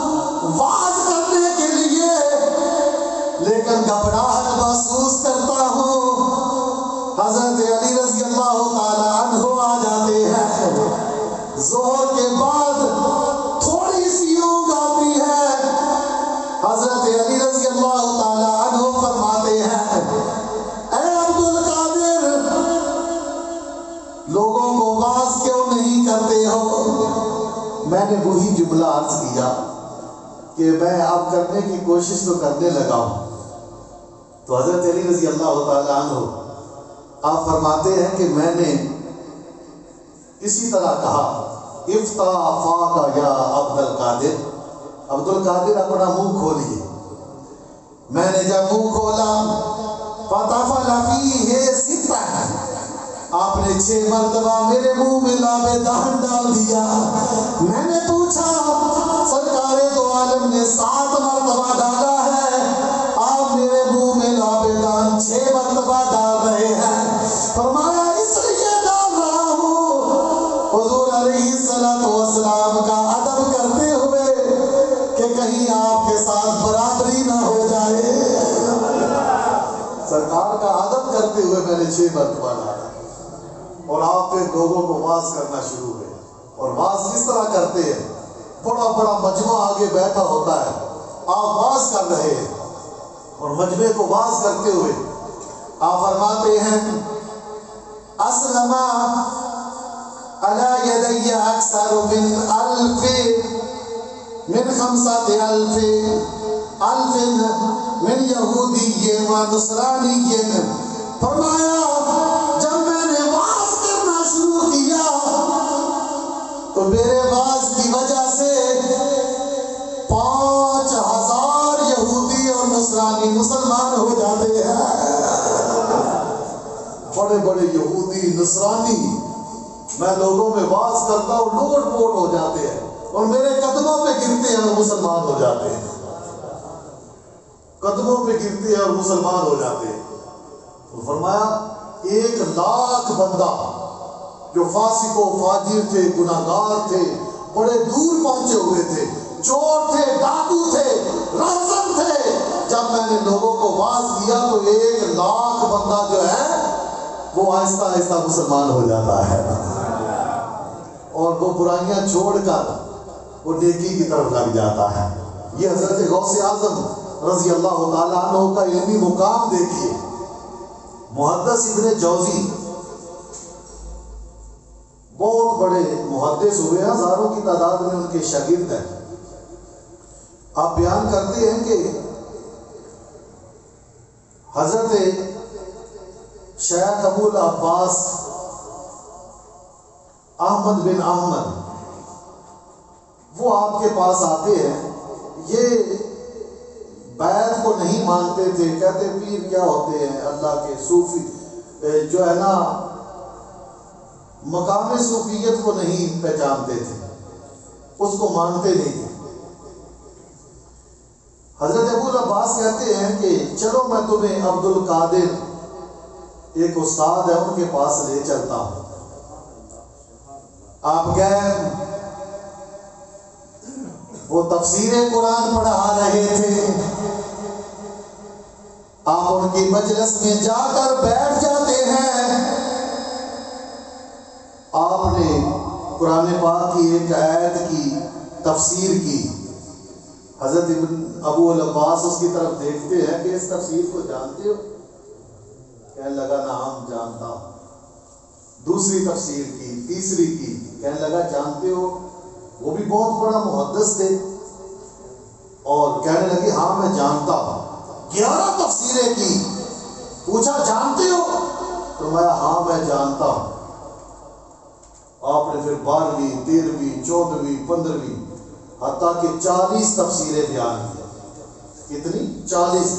واز کرنے کے لیے، لیکن گھبراہٹ محسوس کرتا ہوں۔ حضرت علی رضی اللہ تعالی عنہ آ جاتے ہیں، ظہر کے بعد تھوڑی سی اونگ آتی ہے، حضرت علی رضی اللہ تعالی عنہ فرماتے ہیں اے عبد القادر، لوگوں کو واز کیوں نہیں کرتے ہو؟ میں نے وہی جملہ عرض کیا کہ میں اب کرنے کی کوشش تو کرنے لگا ہوں، تو حضرت علی رضی اللہ تعالیٰ عنہ آپ فرماتے ہیں کہ میں نے اسی طرح کہا افتح فاک یا عبد القادر، عبد القادر اپنا منہ کھولیے. میں نے جب منہ کھولا فَتَفَلَ فِيهِ سِتًّا، آپ نے 6 مرتبہ میرے منہ میں لابِ دہن ڈال دیا. میں نے پوچھا سرکار دو عالم نے 7 مرتبہ ڈالا ہے، آپ میرے منہ میں لابِ دہن 6 مرتبہ ڈال رہے ہیں. فرمایا اس لیے ڈال رہا ہوں حضور علیہ السلام کا ادب کرتے ہوئے کہ کہیں آپ کے ساتھ برابری نہ ہو جائے. سرکار کا ادب کرتے ہوئے میں نے 6 مرتبہ ڈالا. اور آپ پھر لوگوں کو واز کرنا شروع ہوئے. اور واز کس طرح کرتے ہیں؟ بڑا بڑا مجمع آگے بیٹھا ہوتا ہے، آپ واز کر رہے ہیں اور مجمع کو واز کرتے ہوئے آپ فرماتے ہیں اسلم علی یدی اکثر من 5,000 من یہودی و نصرانی. فرمایا جب میں نے واز کرنا شروع کیا تو میرے واز کی وجہ سے 5,000 یہودی اور نصرانی مسلمان ہو جاتے ہیں. بڑے بڑے یہودی نصرانی میں لوگوں میں واز کرتا ہوں، لوٹ پوٹ ہو جاتے ہیں اور میرے قدموں پہ گرتے ہیں اور مسلمان ہو جاتے ہیں. قدموں پہ گرتے ہیں اور مسلمان ہو جاتے ہیں. تو فرمایا 1,00,000 بندہ جو فاسق و فاجر تھے، گناہگار تھے، بڑے دور پہنچے ہوئے تھے، چور تھے، ڈاکو تھے، رہزن تھے، جب میں نے لوگوں کو واز کیا تو 1,00,000 بندہ جو ہے وہ آہستہ آہستہ مسلمان ہو جاتا ہے اور وہ برائیاں چھوڑ کر وہ نیکی کی طرف لگ جاتا ہے. یہ حضرت غوث اعظم رضی اللہ تعالیٰ عنہ کا علمی مقام دیکھیے. محدث ابن جوزی بہت بڑے محدث ہوئے، ہزاروں کی تعداد میں ان کے شاگرد ہیں. آپ بیان کرتے ہیں کہ حضرت شیخ ابو العباس احمد بن احمد وہ آپ کے پاس آتے ہیں. یہ بیعت کو نہیں مانتے تھے، کہتے پیر کیا ہوتے ہیں، اللہ کے صوفی جو ہے نا مقام صوفیت کو نہیں پہچانتے تھے، اس کو مانتے نہیں تھے. حضرت ابو العباس کہتے ہیں کہ چلو میں تمہیں عبد القادر ایک استاد ہے ان کے پاس لے چلتا ہوں. آپ گئے، وہ تفسیر قرآن پڑھا رہے تھے. آپ ان کی مجلس میں جا کر بیٹھ جاتے ہیں. آپ نے قرآن پاک کی ایک آیت کی تفسیر کی. حضرت ابو العباس اس کی طرف دیکھتے ہیں کہ اس تفسیر کو جانتے ہو؟ کہنے لگا نعم جانتا ہوں. دوسری تفسیر کی، تیسری کی، کہنے لگا جانتے ہو؟ وہ بھی بہت بڑا محدث تھے اور کہنے لگے ہاں میں جانتا ہوں. 11 تفسیریں کی. پوچھا جانتے ہو؟ تو میں ہاں میں جانتا ہوں. آپ نے پھر 12ویں 13ویں 14ویں 15ویں حتیٰ کہ 40 تفسیریں بیان کی. کتنی؟ 40.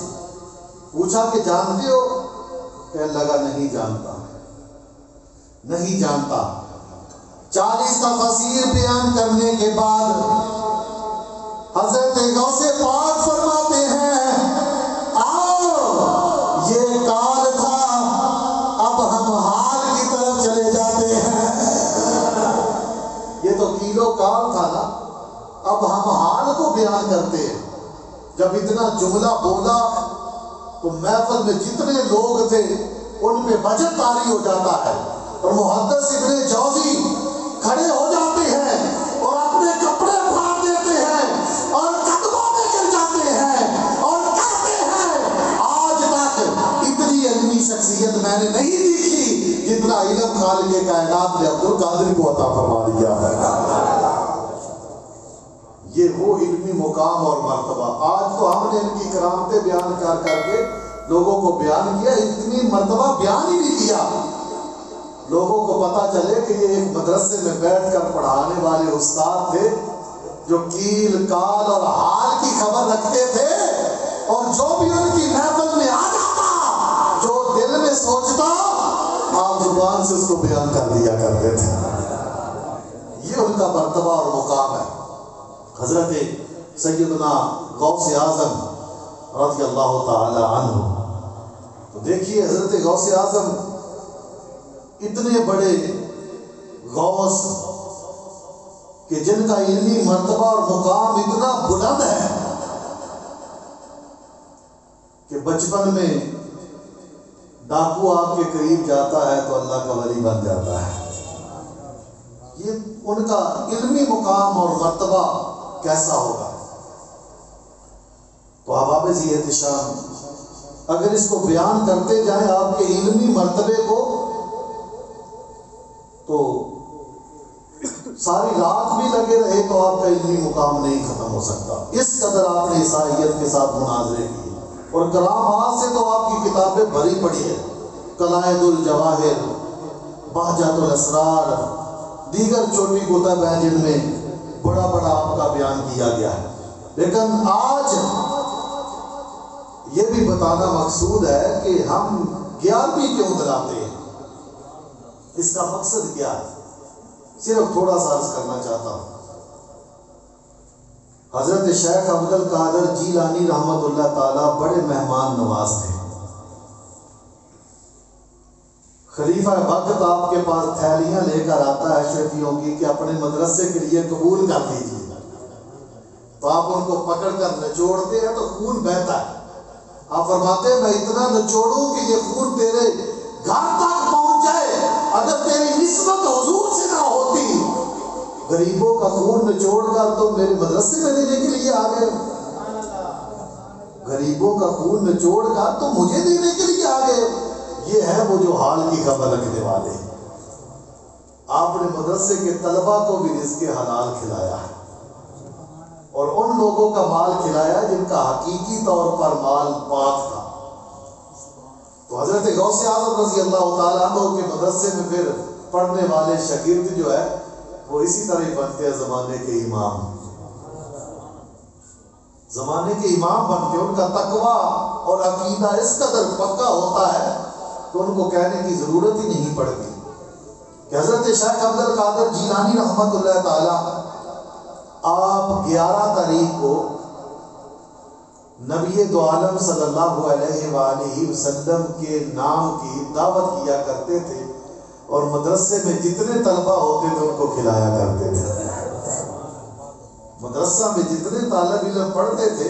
پوچھا کہ جانتے ہو؟ کہنے لگا نہیں جانتا، نہیں جانتا. 40 تفسیر بیان کرنے کے بعد حضرت غوث پاک فرماتے ہیں آؤ یہ کال تھا، اب ہم حال کی طرف چلے جاتے ہیں. یہ تو کیلو کال تھا نا، اب ہم حال کو بیان کرتے ہیں. جب اتنا جملہ بولا تو محفل میں جتنے لوگ تھے ان پہ وجد طاری ہو جاتا ہے اور محدث ابن جوزی کھڑے ہو جاتے ہیں اور اپنے کپڑے پھاڑ دیتے ہیں اور قدموں میں گر جاتے ہیں اور کہتے ہیں آج تک اتنی علمی شخصیت میں نے نہیں دیکھی جتنا علم خالق کائنات نے عبد القادر کو عطا فرما دیا ہے. یہ وہ علمی مقام اور مرتبہ. آج تو ہم نے ان کی کرامتیں بیان کر کے لوگوں کو بیان کیا، اتنی مرتبہ بیان ہی نہیں کیا لوگوں کو پتا چلے کہ یہ ایک مدرسے میں بیٹھ کر پڑھانے والے استاد تھے جو کیل کال اور حال کی خبر رکھتے تھے، اور جو بھی ان کی محفل میں آ جاتا، جو دل میں سوچتا، آپ زبان سے اس کو بیان کر دیا کرتے تھے۔ یہ ان کا مرتبہ اور مقام ہے۔ حضرت سیدنا غوث اعظم رضی اللہ تعالی عنہ، تو دیکھیے حضرت غوث اعظم اتنے بڑے غوث کہ جن کا علمی مرتبہ اور مقام اتنا بلند ہے کہ بچپن میں ڈاکو آپ کے قریب جاتا ہے تو اللہ کا ولی بن جاتا ہے۔ یہ ان کا علمی مقام اور مرتبہ کیسا ہوگا؟ تو احباب ذی احتشام، اگر اس کو بیان کرتے جائیں آپ کے علمی مرتبے کو، تو ساری رات بھی لگے رہے تو آپ کا علمی مقام نہیں ختم ہو سکتا۔ اس قدر آپ نے عیسائیت کے ساتھ مناظرے کیے، اور کرامات سے تو آپ کی کتابیں بھری پڑی ہے، قلائد الجواہر، بہجت الاسرار، دیگر چھوٹی کتب ہیں جن میں بڑا بڑا آپ کا بیان کیا گیا ہے۔ لیکن آج یہ بھی بتانا مقصود ہے کہ ہم 11ویں کیوں دلاتے ہیں، اس کا مقصد کیا ہے، صرف تھوڑا سا عرض کرنا چاہتا ہوں۔ حضرت شیخ عبد القادر جیلانی رحمت اللہ تعالیٰ بڑے مہمان نواز تھے۔ خلیفہ وقت آپ کے پاس تھیلیاں لے کر آتا ہے شیخیوں کی کہ اپنے مدرسے کے لیے قبول کر لیجیے، تو آپ ان کو پکڑ کر نچوڑتے ہیں تو خون بہتا ہے۔ آپ فرماتے ہیں میں اتنا نچوڑوں کہ یہ خون تیرے گھر تک پہنچ جائے، اگر تیری نسبت حضور سے نہ ہوتی، غریبوں کا خون نچوڑ کر تو میرے مدرسے میں دینے کے لیے آ گئے، غریبوں کا خون نچوڑ کر تو مجھے دینے کے لیے آ گئے۔ یہ ہے وہ جو حال کی خبر رکھنے والے۔ آپ نے مدرسے کے طلبہ کو بھی رزق حلال کھلایا ہے، اور ان لوگوں کا مال کھلایا جن کا حقیقی طور پر مال پاک تھا۔ تو حضرت غوث اعظم رضی اللہ تعالیٰ عنہ کے مدرسے میں پھر پڑھنے والے شاگرد جو ہے وہ اسی طرح ہی بنتے ہیں، زمانے کے امام، زمانے کے امام بن کے ان کا تقویٰ اور عقیدہ اس قدر پکا ہوتا ہے کہ ان کو کہنے کی ضرورت ہی نہیں پڑتی کہ حضرت شیخ عبد القادر جیلانی رحمت اللہ تعالیٰ آپ 11 تاریخ کو نبی دو عالم صلی اللہ علیہ وآلہ وسلم کے نام کی دعوت کیا کرتے تھے، اور مدرسے میں جتنے طلبہ ہوتے تھے ان کو کھلایا کرتے تھے۔ مدرسہ میں جتنے طالب علم پڑھتے تھے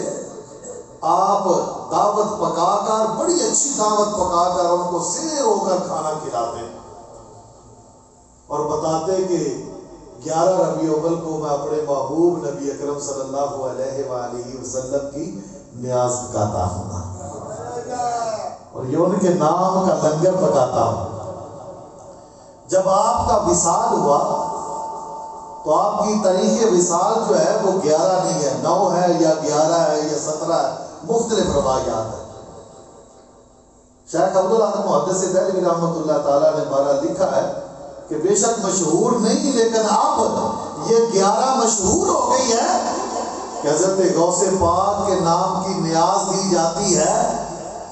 آپ دعوت پکا کر، بڑی اچھی دعوت پکا کر ان کو سیر ہو کر کھانا کھلاتے اور بتاتے کہ 11 ربیع الاول کو میں اپنے محبوب نبی اکرم صلی اللہ علیہ وآلہ وسلم کی نیاز پکاتا ہوں، اور یہ ان کے نام کا لنگر پکاتا ہوں۔ جب آپ کا وصال ہوا تو آپ کی تاریخ وصال جو ہے وہ 11 نہیں ہے، 9 ہے یا 11 ہے یا 17 ہے، مختلف روایات ہیں۔ شیخ عبداللہ محدث دہلوی رحمۃ اللہ تعالیٰ نے بارہ لکھا ہے کہ بے شک مشہور نہیں، لیکن اب یہ 11 مشہور ہو گئی ہے کہ حضرت غوث پاک کے نام کی نیاز دی جاتی ہے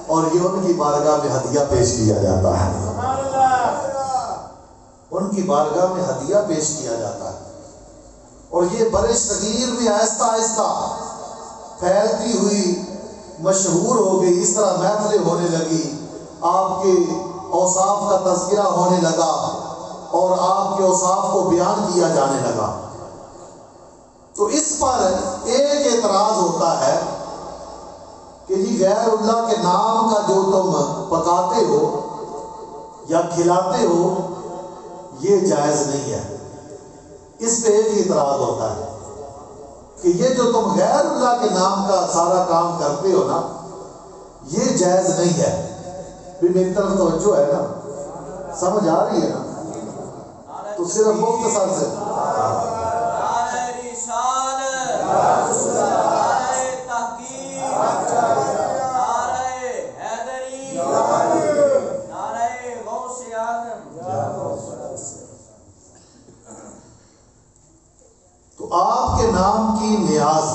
اور یہ ان کی بارگاہ میں ہدیہ پیش کیا جاتا ہے، ان کی بارگاہ میں ہدیہ پیش کیا جاتا ہے، اور یہ برِ صغیر میں آہستہ آہستہ پھیلتی ہوئی مشہور ہو گئی۔ اس طرح محفلیں ہونے لگی، آپ کے اوصاف کا تذکرہ ہونے لگا اور آپ کے اوصاف کو بیان کیا جانے لگا۔ تو اس پر ایک اعتراض ہوتا ہے کہ جی غیر اللہ کے نام کا جو تم پکاتے ہو یا کھلاتے ہو یہ جائز نہیں ہے۔ اس پہ ایک اعتراض ہوتا ہے کہ یہ جو تم غیر اللہ کے نام کا سارا کام کرتے ہو نا یہ جائز نہیں ہے۔ بھی میری طرف توجہ ہے نا، سمجھ آ رہی ہے نا؟ تو صرف مختصر سے تحقیق نام کی نیاز.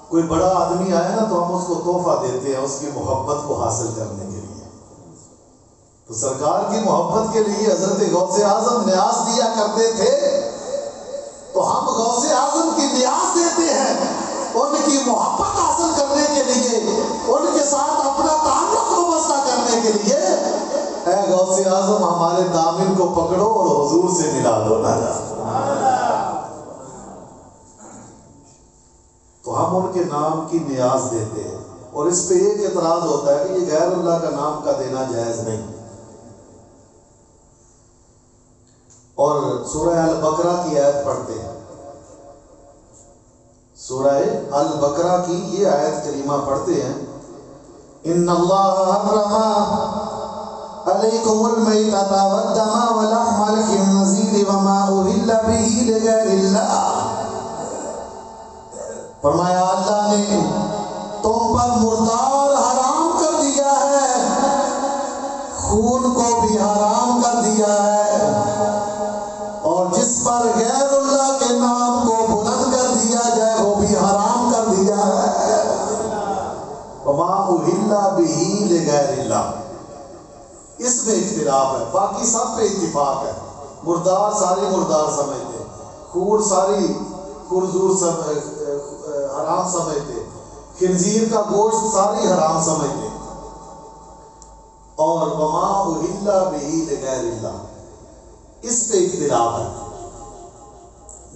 کوئی بڑا آدمی آئے نا تو ہم اس کو تحفہ دیتے ہیں اس کی محبت کو حاصل کرنے کے لیے. تو سرکار کی محبت کے لیے حضرت غوث اعظم نیاز دیا کرتے تھے، تو ہم غوث اعظم کی نیاز دیتے ہیں ان کی محبت حاصل کرنے کے لیے، ان کے ساتھ اپنا تعلق وابستہ کرنے کے لیے. اے غوث اعظم ہمارے دامن کو پکڑو اور حضور سے ملا دو نا. تو ہم ان کے نام کی نیاز دیتے ہیں. اور اس پہ ایک اعتراض ہوتا ہے کہ یہ غیر اللہ کا نام کا دینا جائز نہیں. اور سورہ البقرہ کی آیت پڑھتے ہیں، سورہ البقرہ کی یہ آیت کریمہ پڑھتے ہیں، ان اللہ حرم علیکم المیتۃ والدم ولحم الخنزیر وما اہل به لغیر اللہ. فرمایا اللہ نے تم پر مردار حرام کر دیا ہے، خون کو بھی حرام کر دیا ہے، اور جس پر غیر اللہ کے نام کو بلند کر دیا جائے وہ بھی حرام کر دیا ہے. وما اہل به لغیر اللہ. اس میں اختلاف ہے، باقی سب پہ اتفاق ہے. مردار ساری مردار سمجھتے، خور ساری خرزور حرام سمجھتے، خنزیر کا گوشت ساری حرام سمجھتے. اور وما اہل به لغیر اللہ، اس پہ اختلاف ہے.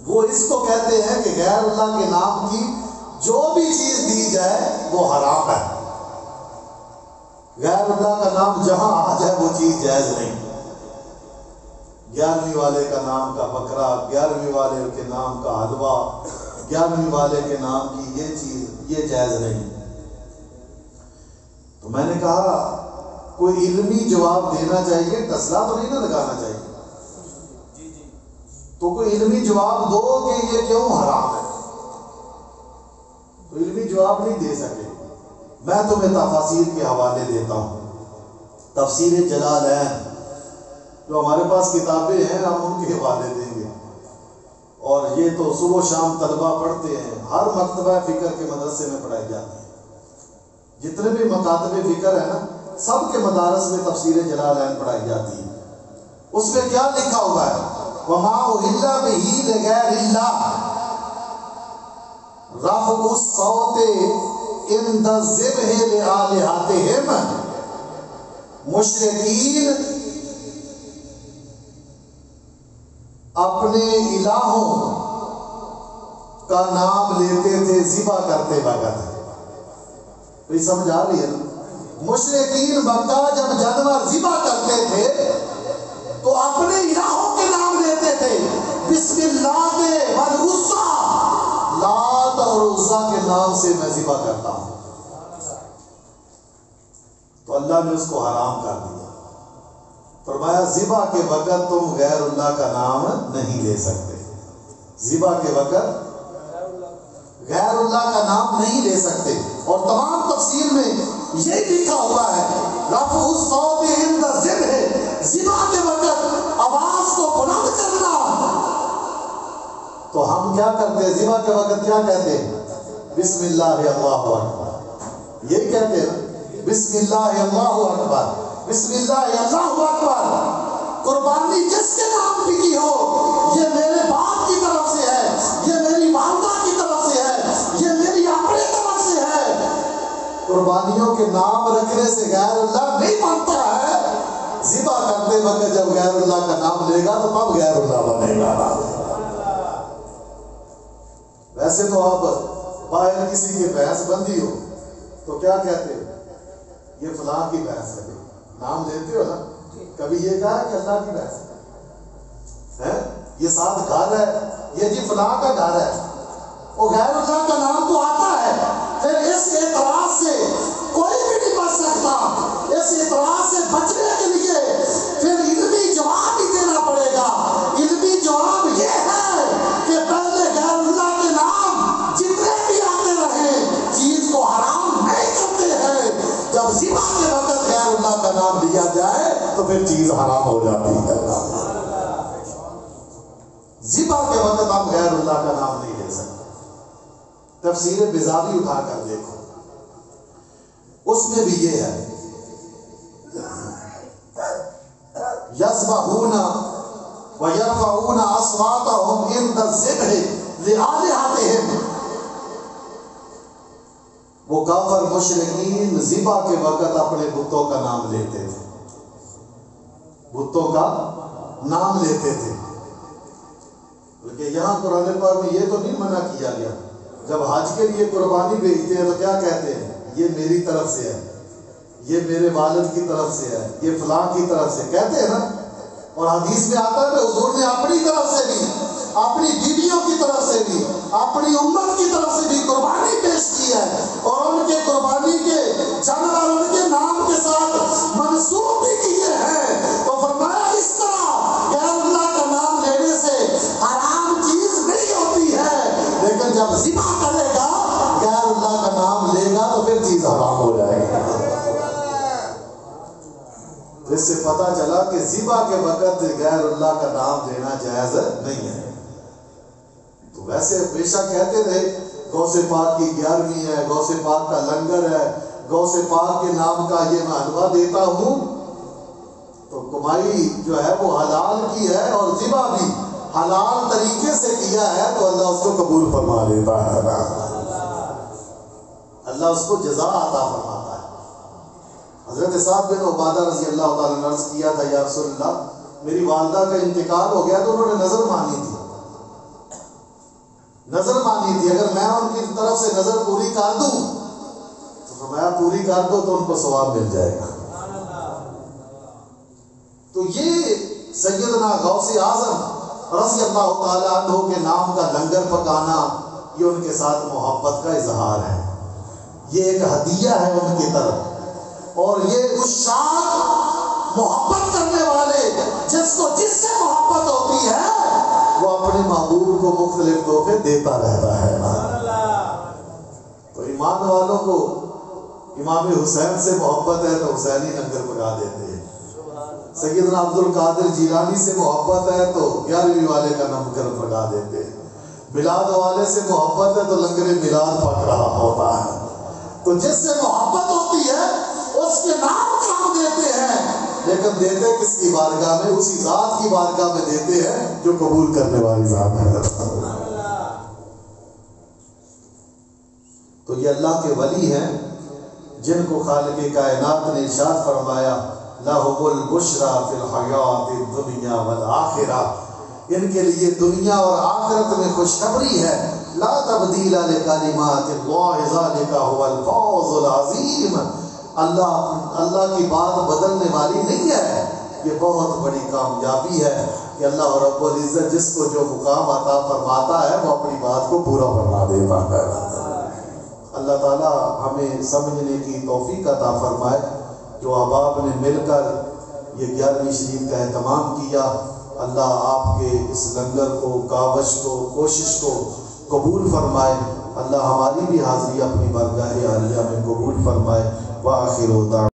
وہ اس کو کہتے ہیں کہ غیر اللہ کے نام کی جو بھی چیز دی جائے وہ حرام ہے. غیر اللہ کا نام جہاں آ جائے وہ چیز جائز نہیں. 11ویں والے کا نام کا بکرا، 11ویں والے کے نام کا حلوہ، 11ویں والے کے نام کی یہ چیز یہ جائز نہیں. تو میں نے کہا کوئی علمی جواب دینا چاہیے، ٹسلا تو نہیں نا لگانا چاہیے. تو کوئی علمی جواب دو کہ یہ کیوں حرام ہے. تو علمی جواب نہیں دے سکے. میں تمہیں تفاسیر کے حوالے دیتا ہوں. تفسیر جلالین جو ہمارے پاس کتابیں ہیں ہم ان کے حوالے دیں گے. اور یہ تو صبح و شام طلبہ پڑھتے ہیں، ہر مکتبہ فکر کے مدرسے میں پڑھائی جاتی ہے. جتنے بھی مکاتب فکر ہیں نا سب کے مدارس میں تفسیر جلالین پڑھائی جاتی ہے. اس میں کیا لکھا ہوا ہے؟ وما اہل به لغیر اللہ رفع الصوت عند الذبح لآلہتہم. مشرکین اپنے الہوں کا نام لیتے تھے ذبح کرتے وقت. یہ سمجھ آ رہی ہے نا؟ مشرکین مکہ جب جانور ذبح کرتے تھے تو اپنے الہوں کے نام لیتے تھے. بسم اللہ والعزیٰ، لات اور عزیٰ کے نام سے میں ذبح کرتا ہوں. تو اللہ نے اس کو حرام کر دیا. فرمایا ذبح کے وقت تم غیر اللہ کا نام نہیں لے سکتے. ذبح کے وقت غیر اللہ کا نام نہیں لے سکتے. اور تمام تفسیر میں یہ لکھا ہوا ہے رفع الصوت عند الذبح، ذبح کے وقت آواز کو بلند کرنا. تو ہم کیا کرتے ہیں ذبح کے وقت؟ کیا کہتے ہیں؟ بسم اللہ اللہ اکبر. یہی کہتے ہیں بسم اللہ اللہ اکبر، بسم اللہ اللہ اکبر. قربانی جس کے نام کی ہو، یہ میرے باپ کی طرف سے ہے، یہ میری والدہ کی طرف سے ہے، یہ میری اپنی طرف سے ہے. قربانیوں کے نام رکھنے سے غیر اللہ نہیں بنتا ہے. ذبح کرتے وقت جب غیر اللہ کا نام لے گا تو تب غیر اللہ بنے گا. ویسے تو آپ باہر کسی کی بھینس بندی ہو تو کیا کہتے ہو؟ یہ فلاں کی بھینس ہے. نام لیتے ہو نا. کبھی یہ کہا ہے کہ اللہ کی بھینس ہے؟ یہ ساتھ گھر ہے، یہ جی فلاں کا گھر ہے. وہ غیر اللہ کا نام تو آتا ہے. پھر اس اعتراض سے کوئی بھی نہیں بچ سکتا. اس اعتراض سے بچنے کے لیے پھر علمی جواب ہی دینا پڑے گا. علمی جواب یہ ہے کہ پہلے غیر اللہ کے نام جتنے بھی آتے رہے چیز کو حرام نہیں کرتے ہیں. جب ذبح کے وقت غیر اللہ کا نام لیا جائے تو پھر چیز حرام ہو جاتی ہے. ذبح کے وقت ہم غیر اللہ کا نام نہیں لے سکتے۔ تفسیر بیضاوی اٹھا کر دیکھو، اس میں بھی یہ ہے یذبحون ویرفعون اصواتهم عند الذبح لآلہتہم۔ وہ کافر مشرکین ذبح کے وقت اپنے بتوں کا نام لیتے تھے، بتوں کا نام لیتے تھے۔ بلکہ یہاں قرآن پاک میں یہ تو نہیں منع کیا گیا، جب حج کے لیے قربانی بھیجتے ہیں تو کیا کہتے ہیں؟ یہ میری طرف سے ہے، یہ میرے والد کی طرف سے ہے، یہ فلاں کی طرف سے، کہتے ہیں نا۔ اور حدیث میں آتا ہے کہ حضور نے اپنی طرف سے بھی، اپنی بیویوں کی طرف سے بھی، اپنی امت کی طرف سے بھی قربانی پیش کی ہے، اور ان کے قربانی کے جانور ان کے نام کے ساتھ منسوب بھی کیے ہیں۔ تو فرمایا اس طرح غیر اللہ کا نام لینے سے حرام چیز نہیں ہوتی ہے، لیکن جب ذبح کرے گا غیر اللہ کا نام لے گا تو پھر چیز حرام ہو جائے گی۔ اس سے پتہ چلا کہ ذبح کے وقت غیر اللہ کا نام لینا جائز نہیں ہے۔ تو ویسے ہمیشہ کہتے رہے غوث پاک کی 11ویں ہے، غوث پاک کا لنگر ہے، غوث پاک کے نام کا یہ میں حلوہ دیتا ہوں، تو کمائی جو ہے وہ حلال کی ہے، اور ذبح بھی حلال طریقے سے کیا ہے تو اللہ اس کو قبول فرما لیتا ہے، اللہ اس کو جزا عطا فرماتا ہے۔ حضرت سعد بن عبادہ رضی اللہ تعالیٰ نے عرض کیا تھا، یا رسول اللہ میری والدہ کا انتقال ہو گیا تو انہوں نے نظر مانی تھی، نظر مانی تھی، اگر میں ان کی طرف سے نظر پوری کر دوں تو فرمایا پوری کر دو تو ان کو ثواب مل جائے گا۔ تو یہ سیدنا غوث اعظم رضی اللہ تعالیٰ عنہ کے نام کا لنگر پکانا یہ ان کے ساتھ محبت کا اظہار ہے، یہ ایک ہدیہ ہے ان کی طرف۔ اور یہ عشاق محبت کرنے والے جس کو جس سے محبت ہوتی ہے وہ اپنے محبوب کو مختلف تحفے دیتا رہتا ہے۔ تو ایمان والوں کو امام حسین سے محبت ہے تو حسینی لنگر پکا دیتے ہیں، سیدنا عبد القادر جیلانی سے محبت ہے تو 11ویں والے کا لنگر پکا دیتے ہیں، میلاد والے سے محبت ہے تو لنگر میلاد پک رہا ہوتا ہے۔ تو جس سے محبت ہوتی ہے اس کے نام کا ہم دیتے ہیں، لیکن دیتے کس کی بارگاہ میں؟ اسی ذات کی بارگاہ میں دیتے ہیں جو قبول کرنے والی ذات ہے۔ تو یہ اللہ کے ولی ہیں جن کو خالق کائنات نے ارشاد فرمایا لَهُمُ الْبُشْرَى فِي الْحَيَاةِ الدُّنْيَا وَالْآخِرَةِ، ان کے لیے دنیا اور آخرت میں خوشخبری ہے۔ لا تبدیل لکلمات اللہ ذالک هو الفوز العظیم، اللہ کی بات بدلنے والی نہیں ہے، یہ بہت بڑی کامیابی ہے کہ اللہ رب العزت جس کو جو مقام عطا فرماتا ہے وہ اپنی بات کو پورا فرما دیتا ہے۔ اللہ تعالیٰ ہمیں سمجھنے کی توفیق عطا فرمائے۔ جو احباب نے مل کر یہ 11ویں شریف کا اہتمام کیا، اللہ آپ کے اس لنگر کو، کاوش کو، کوشش کو قبول فرمائے۔ اللہ ہماری بھی حاضری اپنی بارگاہ عالیہ میں قبول فرمائے۔ وآخر دعوانا